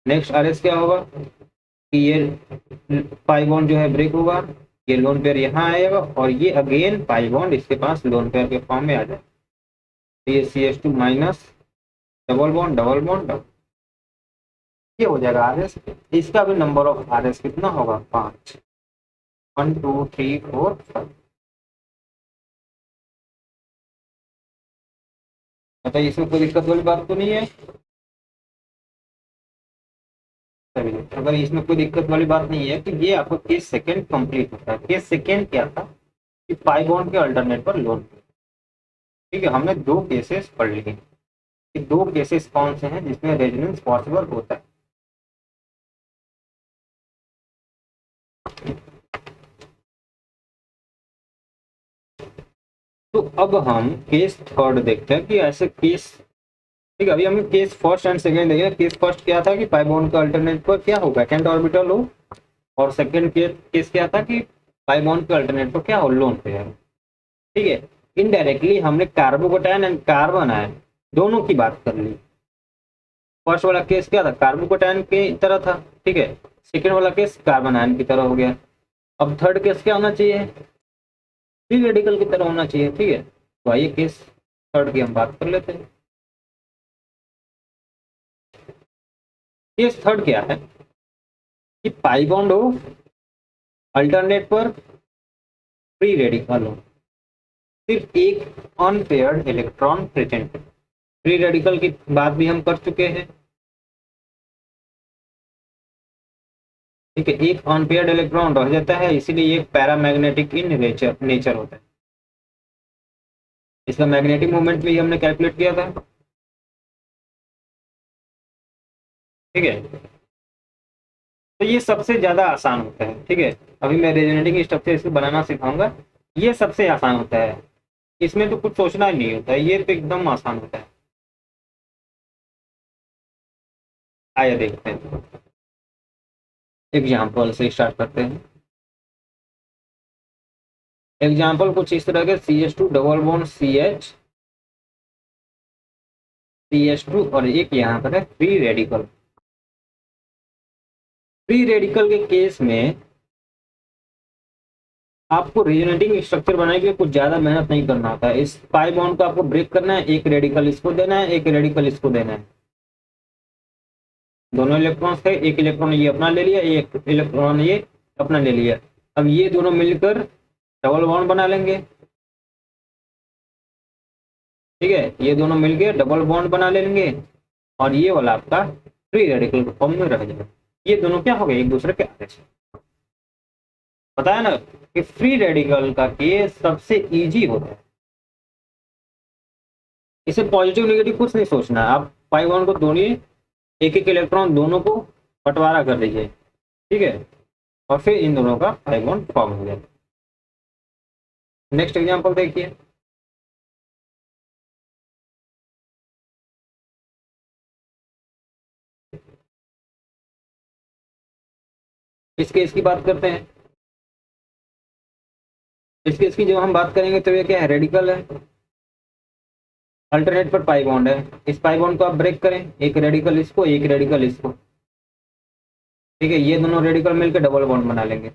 नेक्स्ट RS क्या होगा कि ये पाई बॉन्ड जो है ब्रेक होगा, ये लोन पेयर यहाँ आएगा, और ये अगेन पाई बॉन्ड इसके पास लोन पेयर के फॉर्म में आ जाएगा। ये CH2 minus double bond double bond, ये हो जाएगा RS। इसका भी नंबर ऑफ RS कितना होगा 5, 1 2 3 4 5। बताइए इसमें कोई दिक्कत वाली बात तो नहीं है? चलिए, अगर इसमें कोई दिक्कत वाली बात नहीं है तो ये आपको केस सेकंड कंप्लीट होता है। केस सेकंड क्या था कि पाई बॉन्ड के अल्टरनेट पर लोन। ठीक है, हमने दो केसेस पढ़ लिए कि दो केसेस कौन से हैं जिसमें रेजोनेंस पॉसिबल होता है। तो अब हम केस थर्ड देखते हैं कि ऐसे केस, ठीक है, अभी हम केस फर्स्ट एंड सेकंड देखें। केस फर्स्ट क्या था कि पाई बॉन्ड का अल्टरनेट पर क्या हो, वैकेंट ऑर्बिटल हो, और सेकंड केस क्या था कि पाई बॉन्ड के अल्टरनेट पर क्या हो, लोन पेयर। ठीक है, इनडायरेक्टली हमने कार्बोकेटायन एंड कार्बन आयन दोनों की बात कर ली। फर्स्ट वाला केस क्या था, कार्बोकेटायन की तरह था। ठीक है, सेकंड वाला केस कार्बन आयन की तरह हो गया। अब थर्ड केस क्या होना चाहिए, फ्री रेडिकल की तरह होना चाहिए। ठीक है, तो आइए केस थर्ड की हम बात कर लेते हैं। केस थर्ड क्या है कि पाई बॉन्ड हो, अल्टरनेट पर फ्री रेडिकल हो, सिर्फ एक unpaired electron present. Free radical की बात भी हम कर चुके हैं। ठीक है, एक अनपेयर्ड इलेक्ट्रॉन रह जाता है, इसीलिए एक पैरामैग्नेटिक इन नेचर होता है। इसका मैग्नेटिक मोमेंट भी हमने कैलकुलेट किया था। ठीक है, तो ये सबसे ज्यादा आसान होता है। ठीक है, अभी मैं रेजोनेटिंग स्ट्रक्चर इसको बनाना सिखाऊंगा। ये सबसे आसान होता है, इसमें तो कुछ सोचना ही नहीं होता है, ये तो एकदम आसान होता है। आइए देखते हैं, एग्जाम्पल से स्टार्ट करते हैं। एग्जाम्पल कुछ इस तरह के, CH2 डबल बॉन्ड CH2 और एक यहाँ पर है फ्री रेडिकल। फ्री रेडिकल के केस में आपको रेजोनेटिंग स्ट्रक्चर बनाने के लिए कुछ ज्यादा मेहनत नहीं करना होता है। इस पाई बॉन्ड को आपको ब्रेक करना है, एक रेडिकल इसको देना है, एक रेडिकल इसको देना है। दोनों इलेक्ट्रॉन्स थे, एक इलेक्ट्रॉन ये अपना ले लिया, एक इलेक्ट्रॉन ये अपना ले लिया। अब ये दोनों मिलकर डबल बॉन्ड बना लेंगे। ठीक है, ये दोनों मिलकर डबल बॉन्ड बना लेंगे और ये वाला आपका फ्री रेडिकल फॉर्म में रह जाएगा। ये दोनों क्या हो गए, एक दूसरे के आगे से। बताया ना कि फ्री रेडिकल का केस सबसे इजी होता है। इसे पॉजिटिव नेगेटिव कुछ नहीं सोचना है, आप पाई बॉन्ड को दोनों एक एक इलेक्ट्रॉन दोनों को बंटवारा कर दीजिए। ठीक है, और फिर इन दोनों का पाई बॉन्ड फॉर्म हो जाए। नेक्स्ट एग्जांपल देखिए। इस केस की बात करते हैं। इस केस की जब हम बात करेंगे तो ये क्या है, रेडिकल है, अल्टरनेट पर पाई बॉन्ड है। इस पाई बॉन्ड को आप ब्रेक करें, एक रेडिकल इसको, एक रेडिकल इसको। ठीक है, ये दोनों रेडिकल मिलकर डबल बॉन्ड बना लेंगे।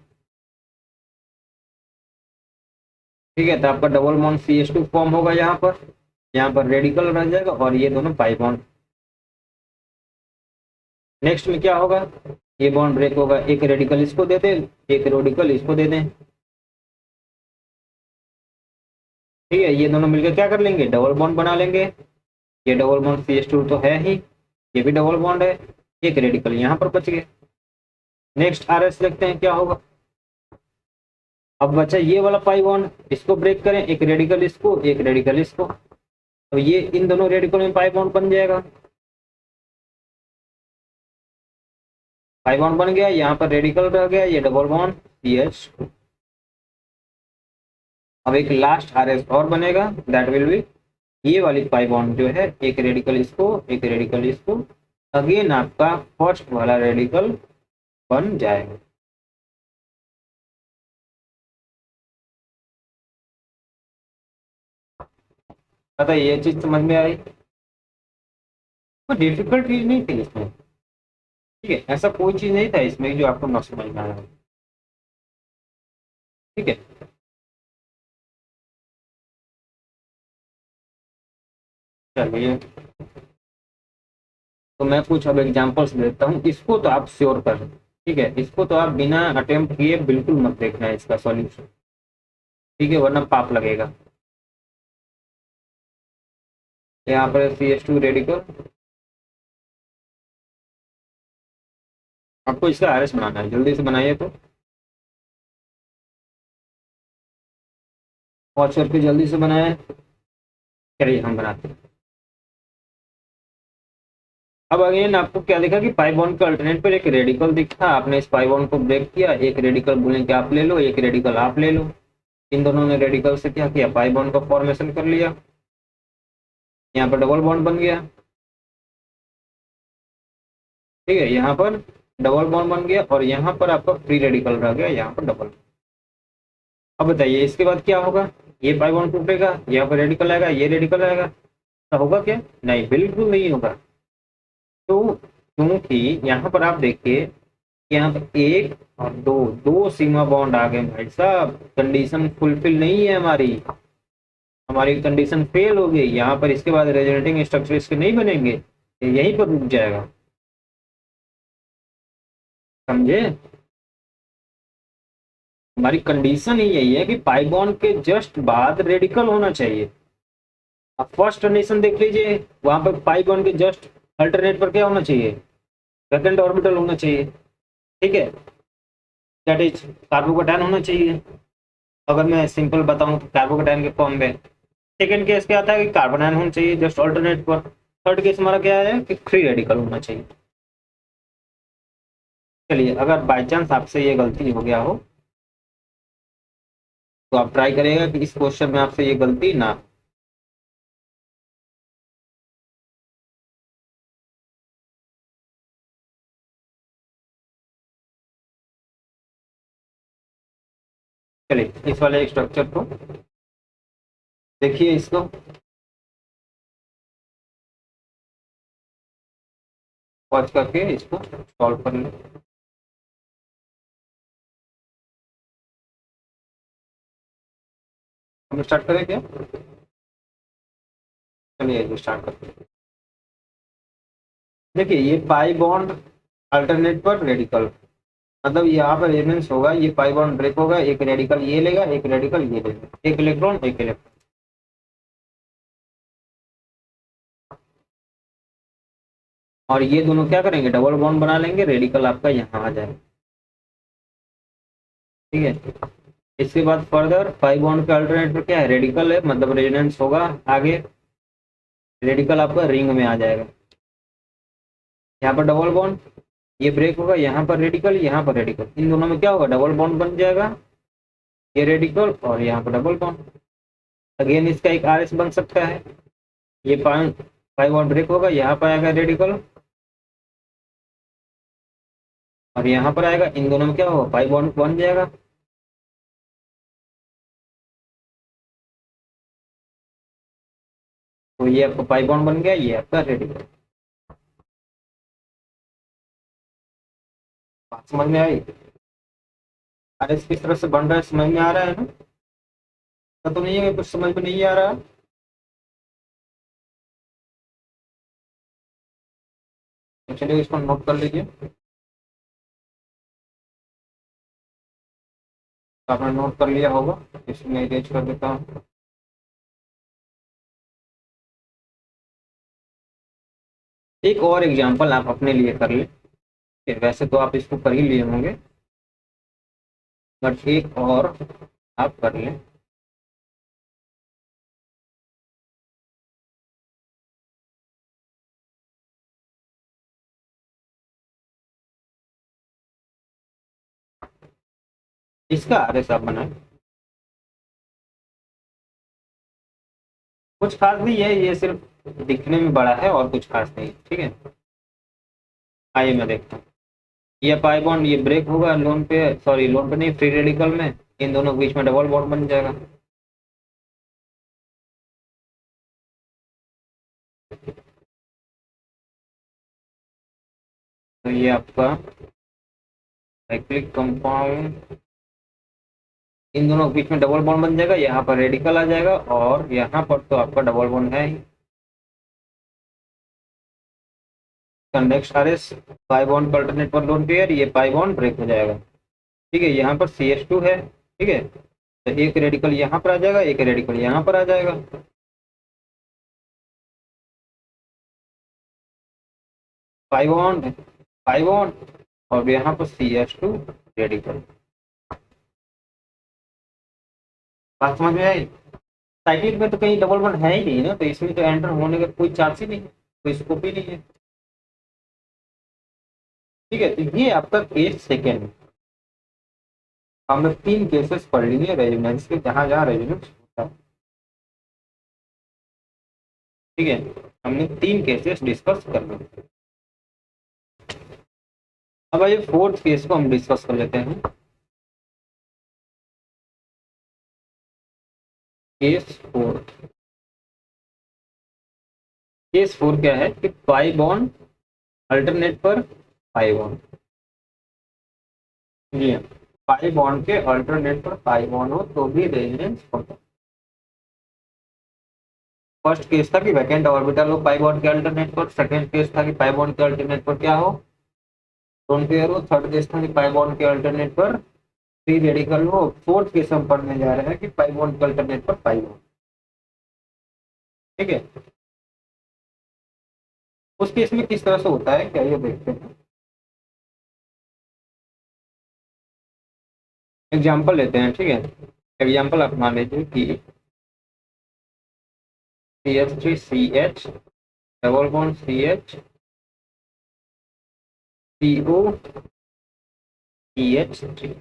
ठीक है, तो आपका डबल बॉन्ड CH2 फॉर्म होगा यहाँ पर रेडिकल रह जाएगा और ये दोनों पाई बॉन्ड। नेक्स्ट में क्या होगा, ये बॉन्ड ब्रेक होगा, एक रेडिकल इसको दे दें, एक रेडिकल इसको दे दें। ठीक है, ये दोनों मिलकर क्या कर लेंगे, डबल बॉन्ड बना लेंगे। ये डबल बॉन्ड CH2 तो है ही, ये भी डबल बॉन्ड है, एक रेडिकल यहाँ पर बच गए। नेक्स्ट RS देखते हैं क्या होगा। अब बचा ये वाला पाई बॉन्ड, इसको ब्रेक करें, एक रेडिकल इसको, एक रेडिकल इसको, तो ये इन दोनों रेडिकल में पाई बॉन्ड बन जाएगा। पाई बॉन्ड बन गया, यहाँ पर रेडिकल रह गया, ये डबल बॉन्ड CH2। अब एक लास्ट RS और बनेगा, दैट विल बी ये वाली पाई बॉन्ड जो है, एक रेडिकल इसको, एक रेडिकल इसको, अगेन आपका फर्स्ट वाला रेडिकल बन जाएगा। बताइए ये चीज समझ में आई? कोई डिफिकल्ट चीज नहीं थी इसमें। ठीक है, ऐसा कोई चीज नहीं था इसमें जो आपको न समझ में आया। ठीक है, चलिए, तो मैं कुछ अब एग्जांपल्स देता हूँ, इसको तो आप श्योर कर, ठीक है, इसको तो आप बिना अटेम्प्ट किए बिल्कुल मत देखना है इसका सॉल्यूशन, ठीक है, वरना पाप लगेगा। यहाँ पर CH2 रेडिकल, आपको इसका आरएस बनाना है, जल्दी से बनाइए तो, वॉच करके जल्दी से बनाए। चलिए हम बनाते हैं। अब अगेन आपको क्या दिखा कि पाई बॉन्ड के अल्टरनेट पर एक रेडिकल दिखा, आपने इस पाई बॉन्ड को ब्रेक किया, एक रेडिकल बोले कि आप ले लो, एक रेडिकल आप ले लो, इन दोनों ने रेडिकल से क्या किया, पाई बॉन्ड का फॉर्मेशन कर लिया, यहाँ पर डबल बॉन्ड बन गया, ठीक है, यहाँ पर डबल बॉन्ड बन गया, और यहाँ पर आपका फ्री रेडिकल रह गया, यहाँ पर डबल। अब बताइए इसके बाद क्या होगा, ये पाई बॉन्ड टूटेगा, यहाँ पर रेडिकल आएगा, ये रेडिकल आएगा, तो होगा क्या, नहीं बिल्कुल नहीं होगा। तो क्योंकि यहाँ पर आप देखिए, यहाँ पर एक और दो, दो सिग्मा बॉन्ड आ गए भाई साहब, कंडीशन फुलफिल नहीं है हमारी, हमारी कंडीशन फेल हो गई यहाँ पर, इसके बाद रेजोनेटिंग स्ट्रक्चर इसके नहीं बनेंगे, ये यहीं पर रुक जाएगा, समझे। हमारी कंडीशन ही यही है कि पाई बॉन्ड के जस्ट बाद रेडिकल होना चाहिए। अब फर्स्ट कंडीशन देख लीजिए, वहां पर पाई बॉन्ड के जस्ट अल्टरनेट पर क्या होना चाहिए, सेकंड ऑर्बिटल होना चाहिए, ठीक है, दैट इज कार्बोकेटायन होना चाहिए। अगर मैं सिंपल बताऊं तो कार्बोकेटायन के फॉर्म में सेकंड केस क्या आता है कि कार्बन आयन होना चाहिए जस्ट ऑल्टरनेट पर, थर्ड केस हमारा क्या है कि फ्री रेडिकल होना चाहिए। चलिए, अगर बाई चांस आपसे ये गलती हो गया हो तो आप ट्राई करिएगा कि इस क्वेश्चन में आपसे ये गलती ना हो। चलिए इस वाले स्ट्रक्चर को देखिए, इसको पॉज करके इसको सॉल्व कर लें। हम स्टार्ट करें क्या, चलिए स्टार्ट करते हैं। देखिए ये पाई बॉन्ड अल्टरनेट पर रेडिकल, मतलब यहाँ पर रेजोनेंस होगा, ये पाई बॉन्ड ब्रेक होगा, एक रेडिकल ये लेगा, एक रेडिकल ये लेगा, एक इलेक्ट्रॉन एक इलेक्ट्रॉन, और ये दोनों क्या करेंगे, डबल बॉन्ड बना लेंगे, रेडिकल आपका यहाँ आ जाएगा, ठीक है। इसके बाद फर्दर पाई बॉन्ड के अल्टरनेट पर क्या है, रेडिकल है, मतलब रेजोनेंस होगा आगे, रेडिकल आपका रिंग में आ जाएगा, यहाँ पर डबल बॉन्ड, ये ब्रेक होगा, यहाँ पर रेडिकल, यहाँ पर रेडिकल, इन दोनों में क्या होगा, डबल बॉन्ड बन जाएगा, ये रेडिकल और यहाँ पर डबल बॉन्ड। अगेन इसका एक आर एस बन सकता है, ये पाई बॉन्ड ब्रेक होगा, यहाँ पर आएगा रेडिकल और यहाँ पर आएगा, इन दोनों में क्या होगा, पाई बॉन्ड बन जाएगा, तो ये आपका पाई बॉन्ड बन गया, ये आपका रेडिकल। बात समझ में आई, आर एस किस तरह से बन रहा है समझ में आ रहा है ना, तो नहीं है कुछ समझ में नहीं आ रहा। तो चलिए इसको नोट कर लीजिए, तो आपने नोट कर लिया होगा, इसमें इरेज कर देता हूँ। एक और एग्जांपल आप अपने लिए कर लें, वैसे तो आप इसको कर ही लिए होंगे, बट एक और आप कर लें। इसका आरएस आप बनाए, कुछ खास नहीं है, ये सिर्फ दिखने में बड़ा है और कुछ खास नहीं, ठीक है। आइए मैं देखता हूँ, ये पाई बॉन्ड ये ब्रेक होगा लोन पे, सॉरी लोन पे नहीं, फ्री रेडिकल में, इन दोनों के बीच में डबल बॉन्ड बन जाएगा, तो ये आपका साइक्लिक कंपाउंड, इन दोनों के बीच में डबल बॉन्ड बन जाएगा, यहाँ पर रेडिकल आ जाएगा और यहाँ पर तो आपका डबल बॉन्ड है ही, next R S pi bond का अल्टरनेट पर लोन पेयर, ये पाई बॉन्ड ब्रेक हो जाएगा। ठीक है, यहाँ पर CH2 है। ठीक है, तो एक रेडिकल यहाँ पर आ जाएगा, एक रेडिकल यहाँ पर आ जाएगा। पाई बॉन्ड और यहाँ पर CH2 रेडिकल। बात समझ में आई? साइक्लिक में तो कहीं डबल बॉन्ड है ही नहीं ना, तो इसमें तो एंटर होने का कोई चांस ही नहीं है, कोई स्कोप ही नहीं है। ठीक है, तो ये आपका केस सेकेंड। हमने 3 केसेस पढ़ लिए रेजोनेंस के, जहां जहां रेजोनेंस होता है। ठीक है, हमने 3 केसेस डिस्कस कर लिए। अब आइए फोर्थ केस को हम डिस्कस कर लेते हैं। Case fourth. केस 4 क्या है कि पाई बॉन्ड अल्टरनेट पर पाई बॉन्ड। जी हाँ, पाई बॉन्ड के अल्टरनेट पर पाई बॉन्ड हो तो भी रेजोनेंस होता है। फर्स्ट केस था कि वैकेंट ऑर्बिटल हो पाई बॉन्ड के अल्टरनेट पर। सेकंड केस था कि पाई बॉन्ड के अल्टरनेट पर क्या हो, लोन पेयर हो। थर्ड केस था कि पाई बॉन्ड के अल्टरनेट पर फ्री रेडिकल हो। फोर्थ केस हम पढ़ने जा रहे हैं कि पाई बॉन्ड के अल्टरनेट पर पाई बॉन्ड। ठीक है, उस केस में किस तरह से होता है क्या, ये देखते हैं। एग्जाम्पल लेते हैं। ठीक है, एग्जाम्पल आप मान लीजिए कि CH3CH डबल बॉन्ड CH3COEH3।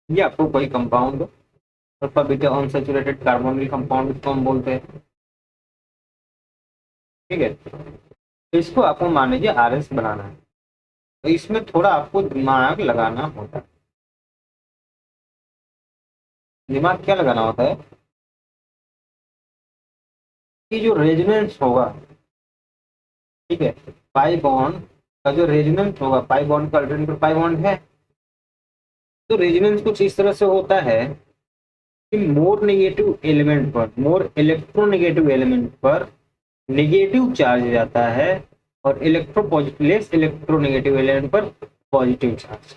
ये आपको कोई compound alpha beta unsaturated carbonyl compound इसको हम बोलते हैं। ठीक है, तो इसको आपको मान लीजिए RS बनाना है, तो इसमें थोड़ा आपको दिमाग लगाना होता है। दिमाग क्या लगाना होता है कि जो रेजोनेंस होगा, ठीक है, पाई बॉन्ड का जो रेजोनेंस होगा, पाई बॉन्ड का अल्टरनेट पाई बॉन्ड है, तो रेजोनेंस कुछ इस तरह से होता है कि मोर नेगेटिव एलिमेंट पर, मोर इलेक्ट्रोनेगेटिव एलिमेंट पर नेगेटिव चार्ज जाता है और लेस इलेक्ट्रोनेगेटिव एलिमेंट पर पॉजिटिव चार्ज।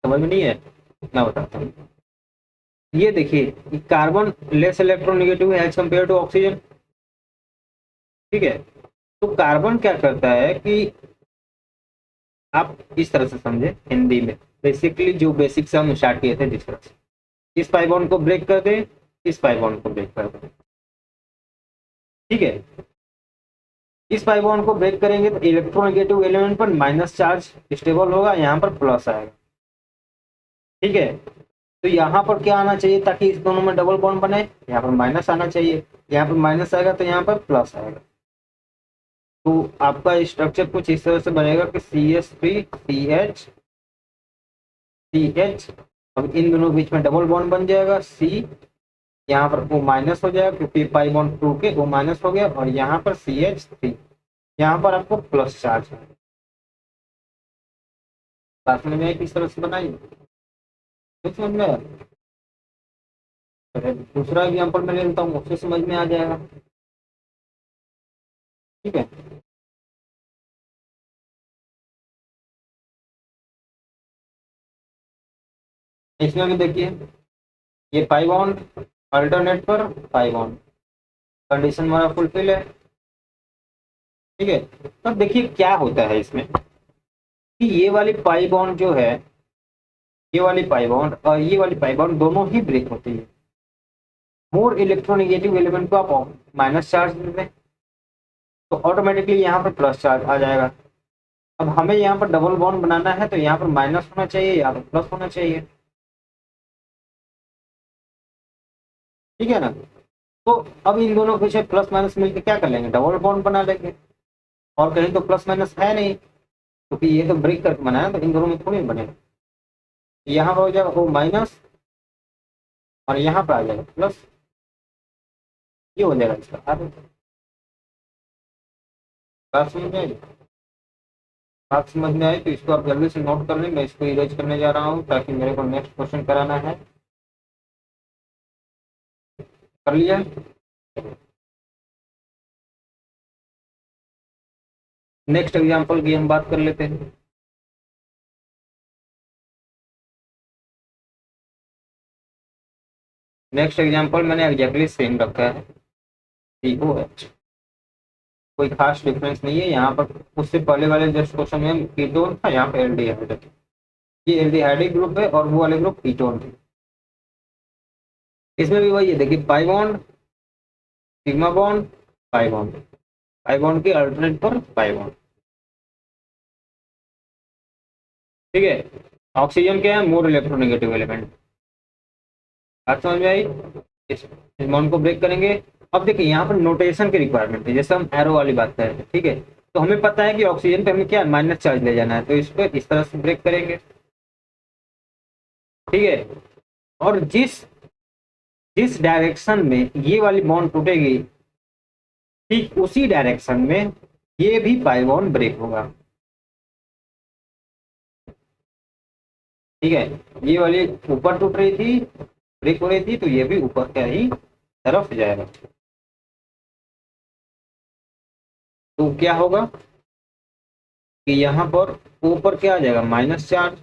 समझ में नहीं है? मैं बताता हूँ। ये देखिए, कार्बन लेस इलेक्ट्रोनेगेटिव है एज कम्पेयर टू ऑक्सीजन। ठीक है, तो कार्बन क्या करता है कि आप इस तरह से समझे हिंदी में, बेसिकली जो बेसिक से हम स्टार्ट किए थे जिस तरह से, इस पाई बॉन्ड को ब्रेक कर दे, इस पाई बॉन्ड को ब्रेक कर दे। ठीक है, इस पाई बॉन्ड को ब्रेक करेंगे तो इलेक्ट्रोनेगेटिव एलिमेंट पर माइनस चार्ज स्टेबल होगा, यहाँ पर प्लस आएगा। ठीक है, तो यहाँ पर क्या आना चाहिए ताकि इस दोनों में डबल बॉन्ड बने, यहाँ पर माइनस आना चाहिए। यहाँ पर माइनस आएगा तो यहाँ पर प्लस आएगा। तो आपका स्ट्रक्चर कुछ इस तरह से बनेगा कि CH3CH। अब इन दोनों के बीच में डबल बॉन्ड बन जाएगा C, यहाँ पर O माइनस हो जाएगा क्योंकि पाई बॉन्ड 2 के O माइनस हो गया, और यहाँ पर CH3, यहाँ पर आपको प्लस चार्ज है। बात समझ में आई किस तरह से बनाई? कुछ समझ में आया? दूसरा एग्जाम्पल मैं ले लेता हूँ, उससे समझ में आ जाएगा। ठीक है, इसमें भी देखिए, ये पाई बॉन्ड अल्टरनेट पर पाई बॉन्ड, कंडीशन हमारा फुलफिल है। ठीक है, तो देखिए क्या होता है इसमें कि ये वाली पाई बॉन्ड जो है, ये वाली पाई बॉन्ड और ये वाली पाई बॉन्ड दोनों ही ब्रेक होती है। मोर इलेक्ट्रोनेगेटिव एलिमेंट को आप माइनस चार्ज दे दें तो ऑटोमेटिकली यहाँ पर प्लस चार्ज आ जाएगा। अब हमें यहाँ पर डबल बॉन्ड बनाना है तो यहाँ पर माइनस होना चाहिए, यहाँ पर प्लस होना चाहिए। ठीक है ना? तो अब इन दोनों को प्लस माइनस मिलकर क्या कर लेंगे, डबल बॉन्ड बना लेंगे। और कहीं तो प्लस माइनस है नहीं, क्योंकि ये तो ब्रेक करके बनाया, तो इन दोनों में थोड़ी बनेगा। यहाँ पर हो जाएगा वो माइनस और यहाँ पर आ जाएगा प्लस, ये हो जाएगा इसका आगे। बात समझ में आई? बात समझ में आई तो इसको आप जल्दी से नोट कर लें, मैं इसको इरेज करने जा रहा हूँ ताकि मेरे को नेक्स्ट क्वेश्चन कराना है। कर लिया? नेक्स्ट एग्जांपल की हम बात कर लेते हैं। नेक्स्ट एग्जांपल मैंने एग्जैक्टली सेम रखा है, COH। कोई खास डिफरेंस नहीं है यहाँ पर, उससे पहले वाले जस्ट क्वेश्चन में कीटोन था, यहाँ पे एल्डिहाइड है। ये एल्डिहाइडिक ग्रुप है और वो वाले ग्रुप कीटोन है। इसमें भी वही है, देखिए pi bond, sigma bond, pi bond, pi bond के अल्टरनेट पर पाई बॉन्ड। ठीक है, ऑक्सीजन क्या है, मोर इलेक्ट्रोनेगेटिव एलिमेंट। बात समझ में आई? इस बॉन्ड को ब्रेक करेंगे। अब देखिए यहाँ पर नोटेशन की रिक्वायरमेंट है, जैसे हम एरो वाली बात कर रहे हैं। ठीक है, तो हमें पता है कि ऑक्सीजन पे हमें क्या माइनस चार्ज ले जाना है, तो इसको इस तरह से ब्रेक करेंगे। ठीक है, और जिस जिस डायरेक्शन में ये वाली बॉन्ड टूटेगी, ठीक उसी डायरेक्शन में ये भी पाई बॉन्ड ब्रेक होगा। ठीक है, ये वाली ऊपर टूट रही थी, ब्रेक हो रही थी, तो ये भी ऊपर क्या ही तरफ जाएगा। तो क्या होगा कि यहाँ पर ऊपर क्या आ जाएगा, माइनस चार्ज,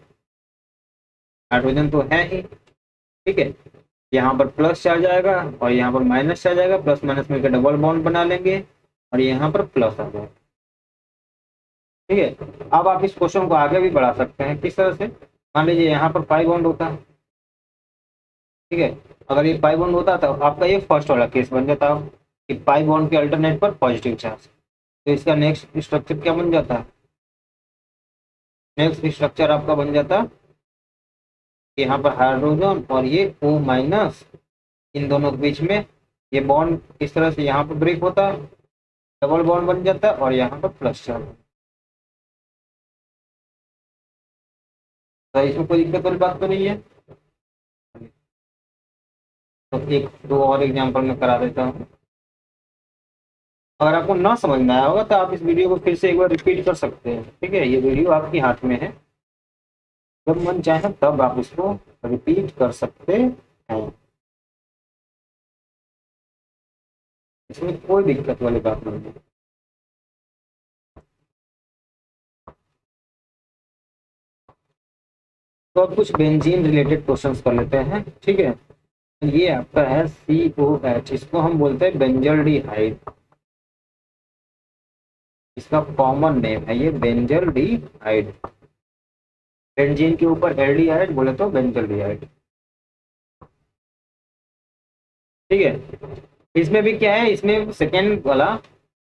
हाइड्रोजन तो है ही। ठीक है, यहाँ पर प्लस चार्ज आएगा और यहाँ पर माइनस चार्ज आएगा, प्लस माइनस मिलकर डबल बॉन्ड बना लेंगे और यहाँ पर प्लस आ जाएगा। ठीक है, अब आप इस क्वेश्चन को आगे भी बढ़ा सकते हैं, किस तरह से, मान लीजिए यहाँ पर पाई बॉन्ड होता है। ठीक है, अगर ये पाई बॉन्ड होता तो आपका ये फर्स्ट वाला केस बन जाता कि पाई बॉन्ड के अल्टरनेट पर पॉजिटिव चार्ज। तो इसका नेक्स्ट स्ट्रक्चर क्या बन जाता है, नेक्स्ट स्ट्रक्चर आपका बन जाता कि यहाँ पर हाइड्रोजन और ये O माइनस, इन दोनों के बीच में ये बॉन्ड इस तरह से यहाँ पर ब्रेक होता है, डबल बॉन्ड बन जाता है और यहाँ पर प्लस चार्ज। तो इसमें कोई दिक्कत वाली बात तो नहीं है। तो एक दो और एग्जांपल मैं करा देता हूँ। अगर आपको ना समझ में आया होगा तो आप इस वीडियो को फिर से एक बार रिपीट कर सकते हैं। ठीक है, ये वीडियो आपके हाथ में है, जब मन चाहे तब आप इसको रिपीट कर सकते हैं, इसमें कोई दिक्कत वाली बात नहीं है। तो अब कुछ बेंजीन रिलेटेड क्वेश्चंस कर लेते हैं। ठीक है, ये आपका है COH, इसको हम बोलते हैं बेंजल्डिहाइड, इसका कॉमन नेम है ये बेंजल्डिहाइड। बेंजीन के ऊपर एल्डिहाइड बोले तो बेंजल्डिहाइड। ठीक है, इसमें भी क्या है, इसमें सेकेंड वाला,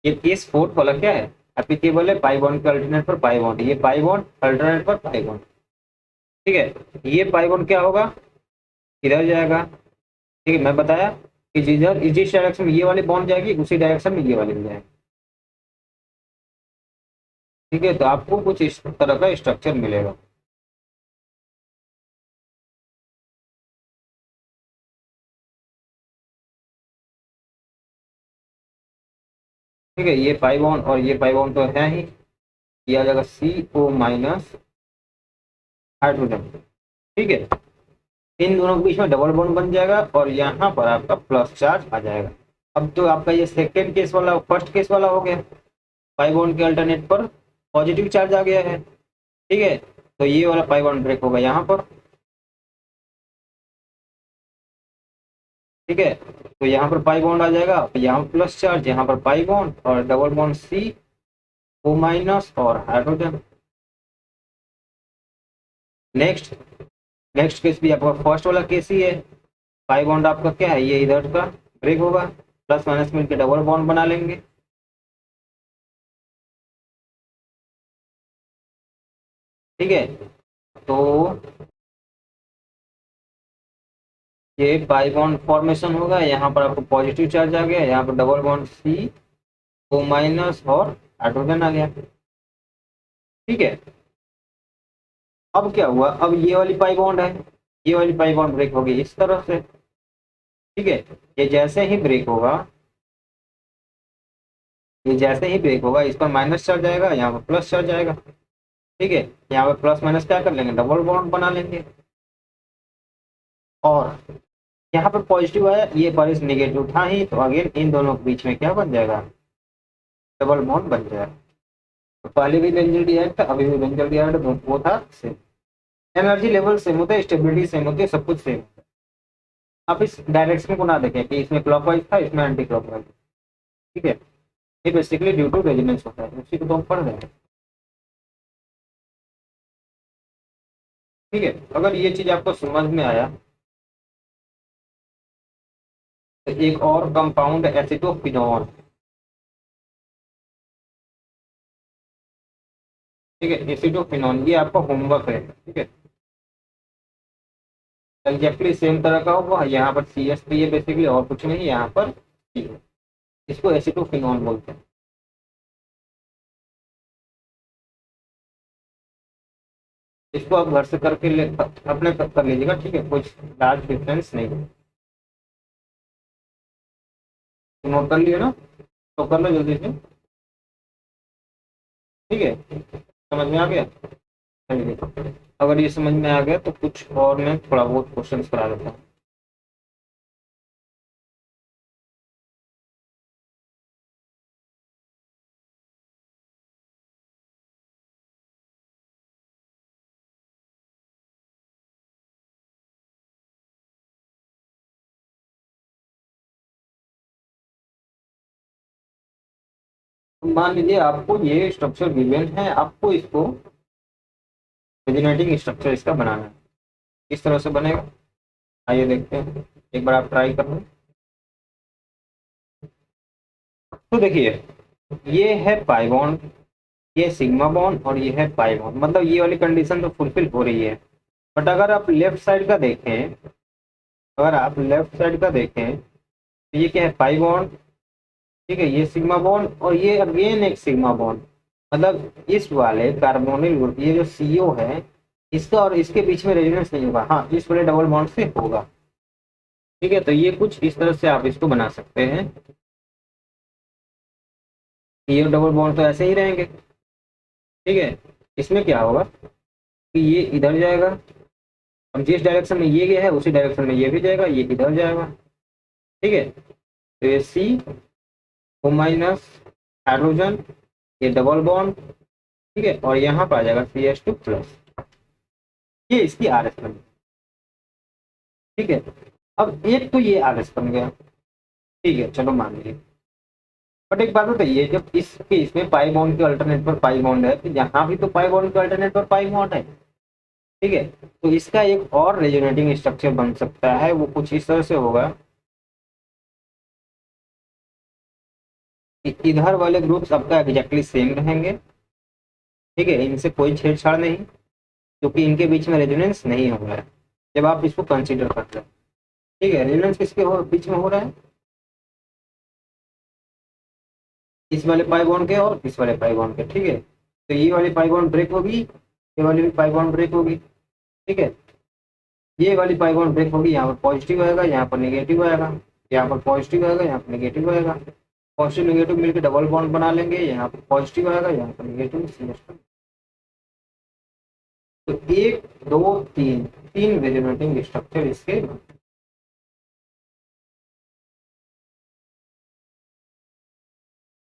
ये केस फोर्थ वाला क्या है, एप्लीकेबल है पाई बॉन्ड के अल्टरनेट पर पाई बॉन्ड, ये पाई बॉन्ड अल्टरनेट पर पाई बॉन्ड। ठीक है, ये पाई बॉन्ड क्या होगा, किधर जाएगा। ठीक है, मैं बताया कि जिधर जिस डायरेक्शन में ये वाली बॉन्ड जाएगी उसी डायरेक्शन में ये वाली भी जाएगी। ठीक है, तो आपको कुछ इस तरह का स्ट्रक्चर मिलेगा। ठीक है, ये पाई बॉन्ड और ये पाई बॉन्ड तो है ही, ये आ जाएगा CO माइनस हाइड्रोजन। ठीक है, इन दोनों के बीच में डबल बॉन्ड बन जाएगा और यहाँ पर आपका प्लस चार्ज आ जाएगा। अब तो आपका ये सेकेंड केस वाला फर्स्ट केस वाला हो गया, पाई बॉन्ड के अल्टरनेट पर पॉजिटिव चार्ज आ गया है। ठीक है, तो ये वाला पाई बॉन्ड ब्रेक होगा यहाँ पर। ठीक है, तो यहाँ पर पाई बॉन्ड आ जाएगा, तो यहाँ पर प्लस चार्ज, यहाँ पर पाई बॉन्ड और डबल बॉन्ड CO माइनस और हाइड्रोजन। नेक्स्ट नेक्स्ट केस भी आपका फर्स्ट वाला केस ही है, पाई बॉन्ड आपका क्या है, ये इधर का ब्रेक होगा, प्लस माइनस मिलकर डबल बॉन्ड बना लेंगे। ठीक है, तो ये पाई बॉन्ड फॉर्मेशन होगा, यहाँ पर आपको पॉजिटिव चार्ज आ गया, यहाँ पर डबल बॉन्ड CO माइनस और हाइड्रोजन आ गया। ठीक है, अब क्या हुआ, अब ये वाली पाई बॉन्ड है, ये वाली पाई बॉन्ड ब्रेक होगी इस तरफ से। ठीक है, ये जैसे ही ब्रेक होगा, ये जैसे ही ब्रेक होगा, इस पर माइनस चार्ज आएगा, यहाँ पर प्लस चार्ज आएगा। ठीक है, यहाँ पर प्लस माइनस क्या कर लेंगे, डबल बॉन्ड बना लेंगे। और यहाँ पर पॉजिटिव आया, ये पर इस नेगेटिव था ही, तो अगेन इन दोनों के बीच में क्या बन जाएगा, डबल बॉन्ड बन जाएगा। तो पहले भी बेंजल डिहाइड था, अभी भी बेंजल डिहाइड, वो था सेम। एनर्जी लेवल सेम होता है, स्टेबिलिटी सेम होती है, सब कुछ सेम होता है। आप इस डायरेक्शन को ना देखें कि इसमें क्लॉकवाइज था, इसमें एंटी क्लॉकवाइज। ठीक है, ये बेसिकली ड्यू टू रेजोनेंस होता है, उसी को तो हम पढ़ रहे हैं। ठीक है, अगर ये चीज आपको समझ में आया तो एक और कंपाउंड एसिटोफिनॉल। ठीक है, एसिटोफिनॉल, ये आपका होमवर्क है। ठीक है, एग्जैक्टली सेम तरह का होगा, यहाँ पर सी एस पी है बेसिकली, और कुछ नहीं, यहाँ पर C है। इसको एसिटोफिनॉल बोलते हैं। इसको आप घर से करके अपने तक कर लीजिएगा। ठीक है, कुछ लार्ज डिफरेंस नहीं है। तो नोट कर लिया ना, तो कर लो जल्दी से। ठीक है, समझ में आ गया? चलिए, अगर ये समझ में आ गया तो कुछ और मैं थोड़ा बहुत क्वेश्चन करा देता हूँ। तो मान लीजिए आपको ये स्ट्रक्चर गिवन है, आपको इसको रेजोनेटिंग स्ट्रक्चर इसका बनाना है। किस तरह से बनेगा, आइए देखते हैं, एक बार आप ट्राई कर लो। तो देखिए, ये है पाई बॉन्ड, ये सिग्मा बॉन्ड, और ये है पाई बॉन्ड, मतलब ये वाली कंडीशन तो फुलफिल हो रही है। बट अगर आप लेफ्ट साइड का देखें, अगर आप लेफ्ट साइड का देखें तो ये क्या है, पाई बॉन्ड। ठीक है, ये सिग्मा बॉन्ड, और ये अगेन एक सिग्मा बॉन्ड। मतलब इस वाले कार्बोनिल ग्रुप, ये जो सीओ है, इसका और इसके बीच में रेजोनेंस नहीं होगा। हाँ, इस वाले डबल बॉन्ड से होगा। ठीक है, तो ये कुछ इस तरह से आप इसको बना सकते हैं। ये डबल बॉन्ड तो ऐसे ही रहेंगे। ठीक है, इसमें क्या होगा कि ये इधर जाएगा, अब जिस डायरेक्शन में ये गया है उसी डायरेक्शन में ये भी जाएगा, ये इधर जाएगा। ठीक है, तो ये सी ओ माइनस हाइड्रोजन, ये डबल बॉन्ड। ठीक है, और यहाँ पर आ जाएगा CH2+। ये इसकी आर एस बन गई। ठीक है, अब एक तो ये आर एस बन गया। ठीक है, चलो मान लीजिए। बट एक बात बताइए, जब इसके इसमें पाई बॉन्ड के अल्टरनेट पर पाई बॉन्ड है, तो यहाँ भी तो पाई बॉन्ड के अल्टरनेट पर पाई बॉन्ड है। ठीक है, तो इसका एक और रेजोनेटिंग स्ट्रक्चर बन सकता है, वो कुछ इस तरह से होगा कि इधर वाले ग्रुप्स आपका एग्जैक्टली सेम रहेंगे। ठीक है, इनसे कोई छेड़छाड़ नहीं, क्योंकि इनके बीच में रेजोनेंस नहीं हो रहा है जब आप इसको कंसीडर करते हैं। ठीक है, रेजोनेंस किसके बीच में हो रहा है, इस वाले पाई बॉन्ड के और इस वाले पाई बॉन्ड के। ठीक है, तो ये वाली पाई बॉन्ड ब्रेक होगी, ये वाली भी पाई बॉन्ड ब्रेक होगी। ठीक है, ये वाली पाई बॉन्ड ब्रेक होगी, यहाँ पर पॉजिटिव आएगा, यहाँ पर नेगेटिव आएगा, यहाँ पर पॉजिटिव आएगा, यहाँ पर नेगेटिव आएगा। पॉजिटिव नेगेटिव मिलकर डबल बॉन्ड बना लेंगे, यहाँ पर पॉजिटिव आएगा, यहाँ पर नेगेटिव CH2। तो एक, दो, तीन, तीन रेजोनेटिंग स्ट्रक्चर इसके।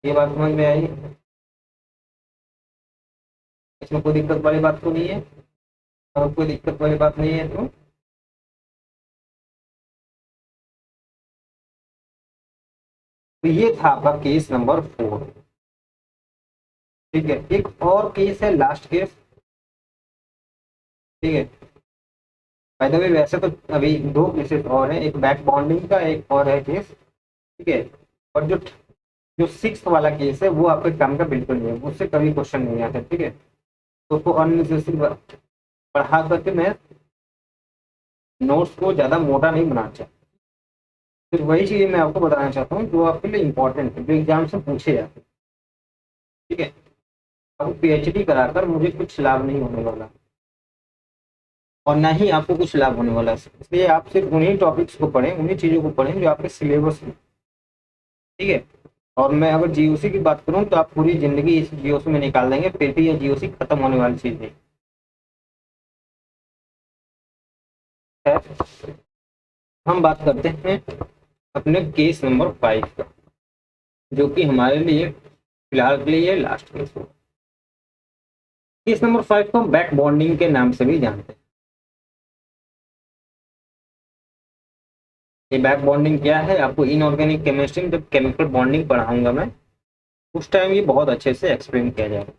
ये बात समझ में आई? इसमें कोई दिक्कत वाली बात तो नहीं है? अगर कोई दिक्कत वाली बात नहीं है तो ये था आपका केस नंबर 4। ठीक है, एक और केस है, लास्ट केस। ठीक है, बाय द वे वैसे तो अभी दो केसेस और हैं, एक बैक बॉन्डिंग का, एक और है केस। ठीक है, और जो जो सिक्स वाला केस है वो आपके काम का बिल्कुल नहीं है, उससे कभी क्वेश्चन नहीं आता। ठीक है, तो उसको अननेसेसरी पढ़ा करके मैं नोट्स को ज़्यादा मोटा नहीं बनाना चाहता। फिर वही चीज़ मैं आपको बताना चाहता हूँ जो आपके लिए इंपॉर्टेंट है, जो एग्जाम से पूछे जाते हैं। ठीक है, आपको PhD कराकर मुझे कुछ लाभ नहीं होने वाला, और ना ही आपको कुछ लाभ होने वाला है। इसलिए आप सिर्फ उन्हीं टॉपिक्स को पढ़ें, उन्हीं चीज़ों को पढ़ें जो आपके सिलेबस में। ठीक है, और मैं अगर GOC की बात करूँ तो आप पूरी जिंदगी इस GOC में निकाल देंगे, फिर भी यह GOC खत्म होने वाली चीज़ नहीं है। हम बात करते हैं अपने केस नंबर 5 का, जो कि हमारे लिए फिलहाल के लिए लास्ट केस होगा। केस नंबर 5 को हम बैक बॉन्डिंग के नाम से भी जानते हैं। ये बैक बॉन्डिंग क्या है, आपको इनऑर्गेनिक केमिस्ट्री में जब केमिकल बॉन्डिंग पढ़ाऊंगा मैं, उस टाइम ये बहुत अच्छे से एक्सप्लेन किया जाएगा।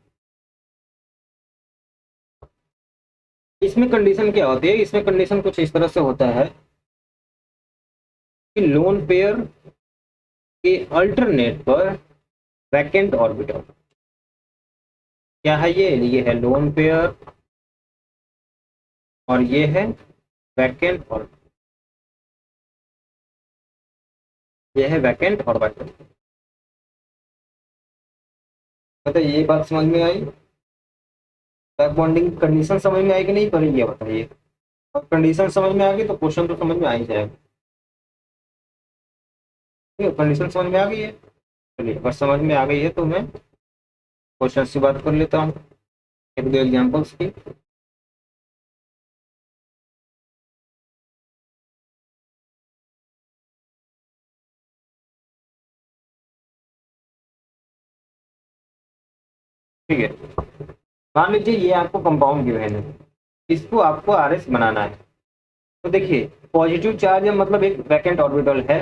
इसमें कंडीशन क्या होती है, इसमें कंडीशन कुछ इस तरह से होता है कि लोन पेयर के अल्टरनेट पर वैकेंट ऑर्बिटल, क्या है ये है लोन पेयर और ये है वैकेंट ऑर्बिटल, ये है वैकेंट ऑर्बिटल। मतलब ये बात समझ में आई, बैक बॉन्डिंग कंडीशन समझ में आई कि नहीं पड़ी, ये बताइए। और कंडीशन समझ में आ गई तो क्वेश्चन तो समझ में आ ही जाएगा। ठीक है, कंडीशन समझ में आ गई है, चलिए अगर समझ में आ गई है तो मैं क्वेश्चन की बात कर लेता हूँ, एक दो एग्जाम्पल्स की। ठीक है, मान लीजिए ये आपको कंपाउंड गिवन है, इसको आपको आर एस बनाना है। तो देखिए पॉजिटिव चार्ज है मतलब एक वैकेंट ऑर्बिटल है।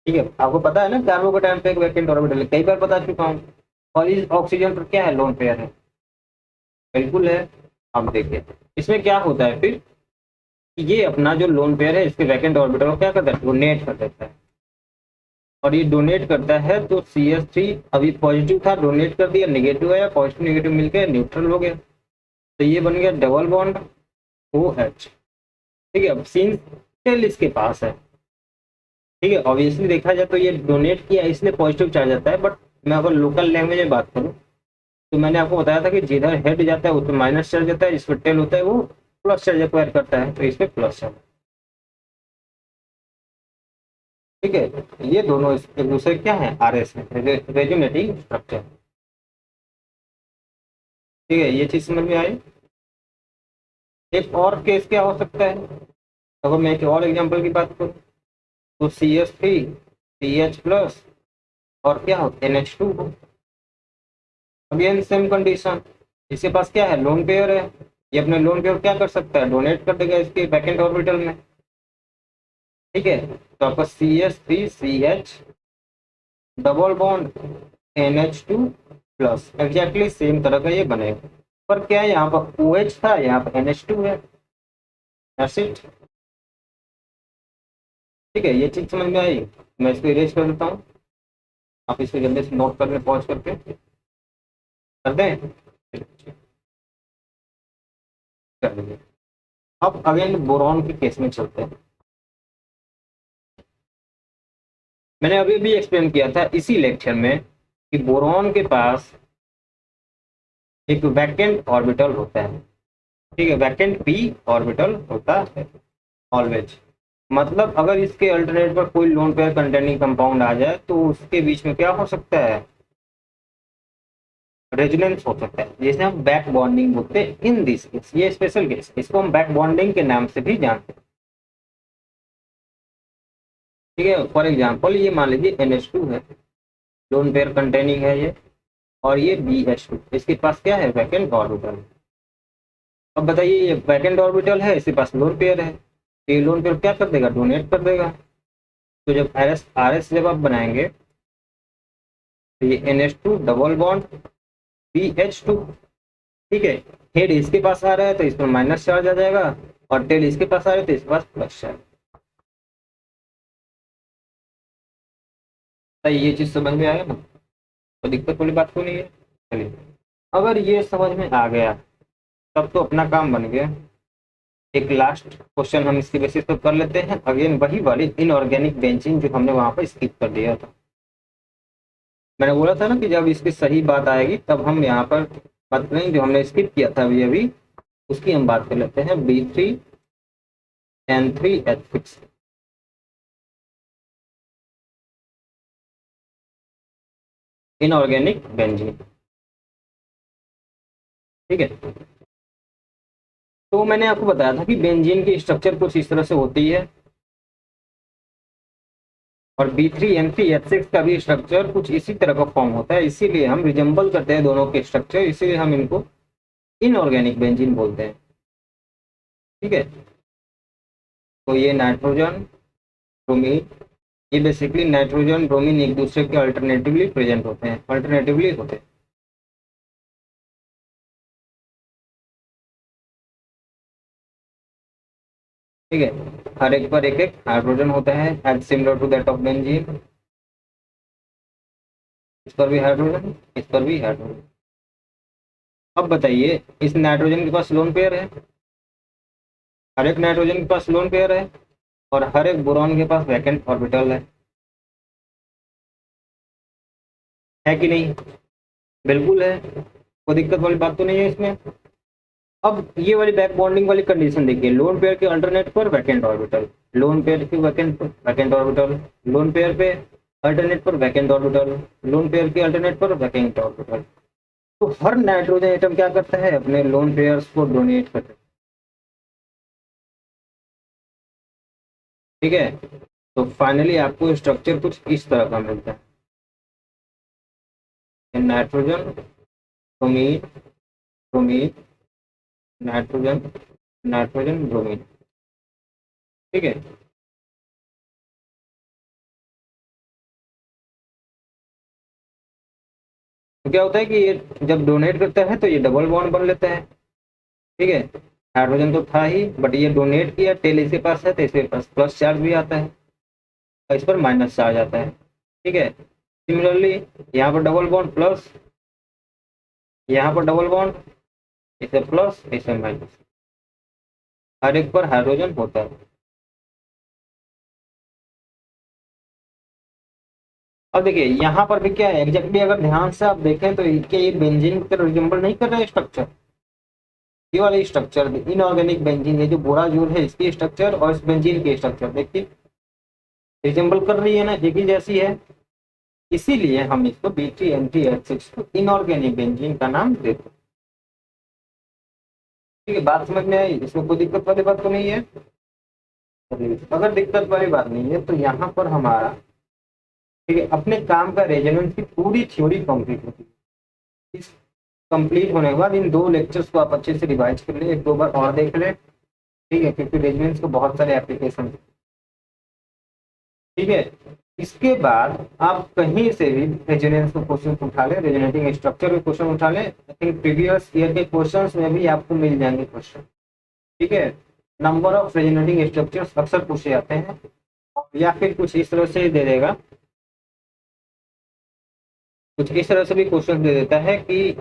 ठीक है, आपको पता है ना कार्बोकेटाइन पे एक वैकेंट ऑर्बिटल है, कई बार बता चुका हूँ। और इस ऑक्सीजन पर क्या है, लोन पेयर है, बिल्कुल है। अब देखिए इसमें क्या होता है फिर, ये अपना जो लोन पेयर है इसके वैकेंट ऑर्बिटल को क्या करता है, डोनेट कर देता है। और ये डोनेट करता है तो CH3 अभी पॉजिटिव था, डोनेट कर दिया, नेगेटिव आया, पॉजिटिव नेगेटिव मिलकर न्यूट्रल हो गया, तो ये बन गया डबल बॉन्ड OH। ठीक है, अब सिंस टेल इसके पास है, ठीक है, ऑब्वियसली देखा जाए तो ये डोनेट किया इसलिए पॉजिटिव चार्ज आता है। बट मैं अगर लोकल लैंग्वेज में बात करूँ तो मैंने आपको बताया था कि जिधर हेड जाता है उसमें माइनस चार्ज आता है, जिसमें टेल होता है वो प्लस चार्ज एक्वायर करता है, तो इसमें प्लस चार्ज। ठीक है, ये दोनों एक दूसरे क्या है, RS है, रेजोनेटिंग स्ट्रक्चर। ठीक है, ये चीज समझ में आई। एक और केस क्या हो सकता है, अगर मैं एक और एग्जांपल की बात करूँ तो CH3 CH प्लस और क्या हो NH2 हो। अगेन सेम कंडीशन, इसके पास क्या है, लोन पेयर है, ये अपने लोन पेयर क्या कर सकता है, डोनेट कर देगा इसके वैकेंट ऑर्बिटल में। ठीक है, तो आपका CH3CH double bond NH2 plus exactly same तरह का ये बनेगा। पर क्या है, यहाँ पर OH था, यहाँ पर NH2 है, दैट्स इट। ठीक है, ये चीज समझ में आई। मैं इसको इरेज कर देता हूँ, आप इसको जल्दी से नोट कर लें, पॉज करके कर दें, कर लीजिए। अब अगेन बोरॉन के केस में चलते हैं। मैंने अभी भी एक्सप्लेन किया था इसी लेक्चर में कि बोरॉन के पास एक वैकेंट ऑर्बिटल होता है। ठीक है, वैकेंट p ऑर्बिटल होता है ऑलवेज। मतलब अगर इसके अल्टरनेट पर कोई लोन पेयर कंटेनिंग कंपाउंड आ जाए तो उसके बीच में क्या हो सकता है, रेजोनेंस हो सकता है, जैसे हम बैक बॉन्डिंग बोलते हैं इन दिस केस, ये स्पेशल केस, इसको हम बैक बॉन्डिंग के नाम से भी जानते हैं। ठीक है, फॉर एग्जांपल ये मान लीजिए NH2 है, लोन पेयर कंटेनिंग है ये, और ये BH2, इसके पास क्या है, वैकेंट ऑर्बिटल। अब बताइए ये वैकेंट ऑर्बिटल है, इसके पास लोन पेयर है, तो ये लोन पेयर क्या कर देगा, डोनेट कर देगा। तो जब RS जब आप बनाएंगे तो ये NH2 डबल बॉन्ड BH2। ठीक है, हेड इसके पास आ रहा है तो इसमें माइनस चार्ज आ जाएगा, और टेल इसके पास आ रहा है तो इसके पास प्लस चार्ज। तो ये चीज समझ में आया ना, तो दिक्कत वाली बात तो नहीं है। चलिए, अगर ये समझ में आ गया तब तो अपना काम बन गया। एक लास्ट क्वेश्चन हम इसकी बेसिस पर कर लेते हैं, अगेन वही वाली इनऑर्गेनिक बेंचिंग जो हमने वहां पर स्किप कर दिया था। मैंने बोला था ना कि जब इसकी सही बात आएगी तब हम यहाँ पर बात करेंगे, जो हमने स्किप किया था अभी अभी उसकी हम बात कर लेते हैं, B3N3H6। Inorganic benzene. ठीक है, तो मैंने आपको बताया था कि बेंजीन की स्ट्रक्चर कुछ इस तरह से होती है। और B3N3H6 का भी स्ट्रक्चर कुछ इसी तरह का फॉर्म होता है, इसीलिए हम रिजेंबल करते हैं दोनों के स्ट्रक्चर, इसीलिए हम इनको इनऑर्गेनिक बेंजीन बोलते हैं। ठीक है, तो ये नाइट्रोजन ब्रोमीन, ये बेसिकली नाइट्रोजन ब्रोमीन एक दूसरे के अल्टरनेटिवली प्रेजेंट होते हैं, अल्टरनेटिवली होते हैं। ठीक है, हर एक पर एक एक हाइड्रोजन होता है as similar to that of benzene. इस पर भी हाइड्रोजन, इस पर भी हाइड्रोजन। अब बताइए, इस नाइट्रोजन के पास लोन पेयर है, हर एक नाइट्रोजन के पास लोन पेयर है, और हर एक बोरॉन के पास वैकेंट ऑर्बिटल है कि नहीं? बिल्कुल है, कोई दिक्कत वाली बात तो नहीं है इसमें। अब ये वाली बैक बॉन्डिंग वाली कंडीशन देखिए, लोन पेयर के अल्टरनेट पर वैकेंट ऑर्बिटल, लोन पेयर के vacant vacant orbital, lone pair पे अल्टरनेट पर वैकेंट ऑर्बिटल, लोन पेयर के अल्टरनेट पर वैकेंट ऑर्बिटल। तो हर नाइट्रोजन एटम क्या करता है, अपने लोन पेयर्स को डोनेट करता है। ठीक है, तो फाइनली आपको स्ट्रक्चर कुछ इस तरह का मिलता है, nitrogen bromine, bromine nitrogen, nitrogen bromine. ठीक है, तो क्या होता है कि ये जब डोनेट करता है तो ये डबल बॉन्ड बन लेता है। ठीक है, हाइड्रोजन तो था ही, बट ये डोनेट किया, टेल इसके पास है तो इसके पास प्लस चार्ज भी आता है और इस पर माइनस चार्ज आता है। ठीक है, सिमिलरली यहाँ पर डबल बॉन्ड प्लस, यहाँ पर डबल बॉन्ड, इसे प्लस इसे माइनस, हर एक पर हाइड्रोजन होता है। अब देखिए यहाँ पर भी क्या है एग्जैक्टली, अगर ध्यान से आप देखें तो ये बेंजीन की तरह रिजेंबल नहीं कर रहा है स्ट्रक्चर। ये वाला स्ट्रक्चर इनऑर्गेनिक बेंजीन है, जो बोरा जोर है इसकी स्ट्रक्चर और इस बेंजीन की स्ट्रक्चर देखिए रिजेंबल कर रही है ना, एक ही जैसी है। इसीलिए हम इसको B3NTH6 इनऑर्गेनिक बेंजीन का नाम देते हैं। ठीक है, बात समझ में आई, इसमें कोई दिक्कत वाली बात तो नहीं है। अगर दिक्कत वाली बात नहीं है तो यहाँ पर हमारा, ठीक है, अपने काम का रेजोनेंस की पूरी थ्योरी कंप्लीट होती है। इस कंप्लीट होने के बाद इन दो लेक्चर्स को आप अच्छे से रिवाइज कर ले, एक दो बार और देख ले। ठीक है, क्योंकि रेजोनेंस के बहुत सारे एप्लीकेशन। ठीक है, इसके बाद आप कहीं से भी रेजोनेंस के क्वेश्चन उठा ले, रेजोनेटिंग स्ट्रक्चर के क्वेश्चन उठा ले, आई थिंक प्रीवियस ईयर के क्वेश्चंस में भी आपको मिल जाएंगे क्वेश्चन। ठीक है, नंबर ऑफ रेजोनेटिंग स्ट्रक्चर्स अक्सर पूछे जाते हैं, या फिर कुछ इस तरह से दे देगा, कुछ इस तरह से भी क्वेश्चन दे देता है कि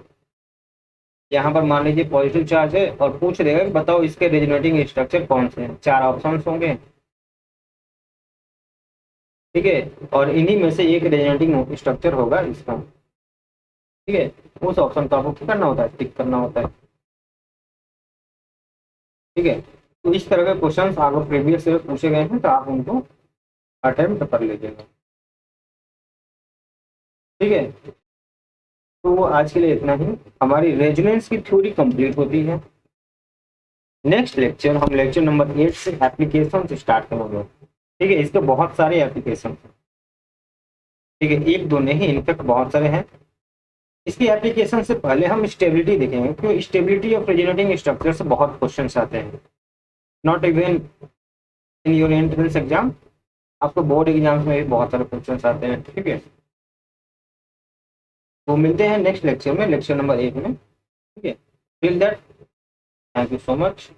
यहाँ पर मान लीजिए पॉजिटिव चार्ज है और पूछ देगा कि बताओ इसके रेजोनेटिंग स्ट्रक्चर कौन से हैं, चार ऑप्शंस होंगे। ठीक है, और इन्हीं में से एक रेजोनेटिंग स्ट्रक्चर होगा इसका। ठीक है, उस ऑप्शन को आपको क्या करना होता है, टिक करना होता है। ठीक है, तो इस तरह के क्वेश्चंस अगर प्रीवियस ईयर पूछे गए हैं तो आप उनको अटेम्प्ट कर लीजिएगा। ठीक है, तो आज के लिए इतना ही, हमारी रेजोनेंस की थ्योरी कंप्लीट होती है। नेक्स्ट लेक्चर हम लेक्चर नंबर 8 से एप्लीकेशन से स्टार्ट करेंगे। ठीक है, इसके बहुत सारे एप्लीकेशन, ठीक है, एक दो नहीं, इनफेक्ट बहुत सारे हैं। इसकी एप्लीकेशन से पहले हम स्टेबिलिटी देखेंगे, क्योंकि स्टेबिलिटी ऑफ रेजोनेटिंग स्ट्रक्चर से बहुत क्वेश्चन आते हैं, not even in your entrance exam, आपको बोर्ड एग्जाम्स में भी बहुत सारे क्वेश्चन आते हैं। ठीक है, तो मिलते हैं नेक्स्ट लेक्चर में, लेक्चर नंबर 8 में। ठीक है, till that thank you so much.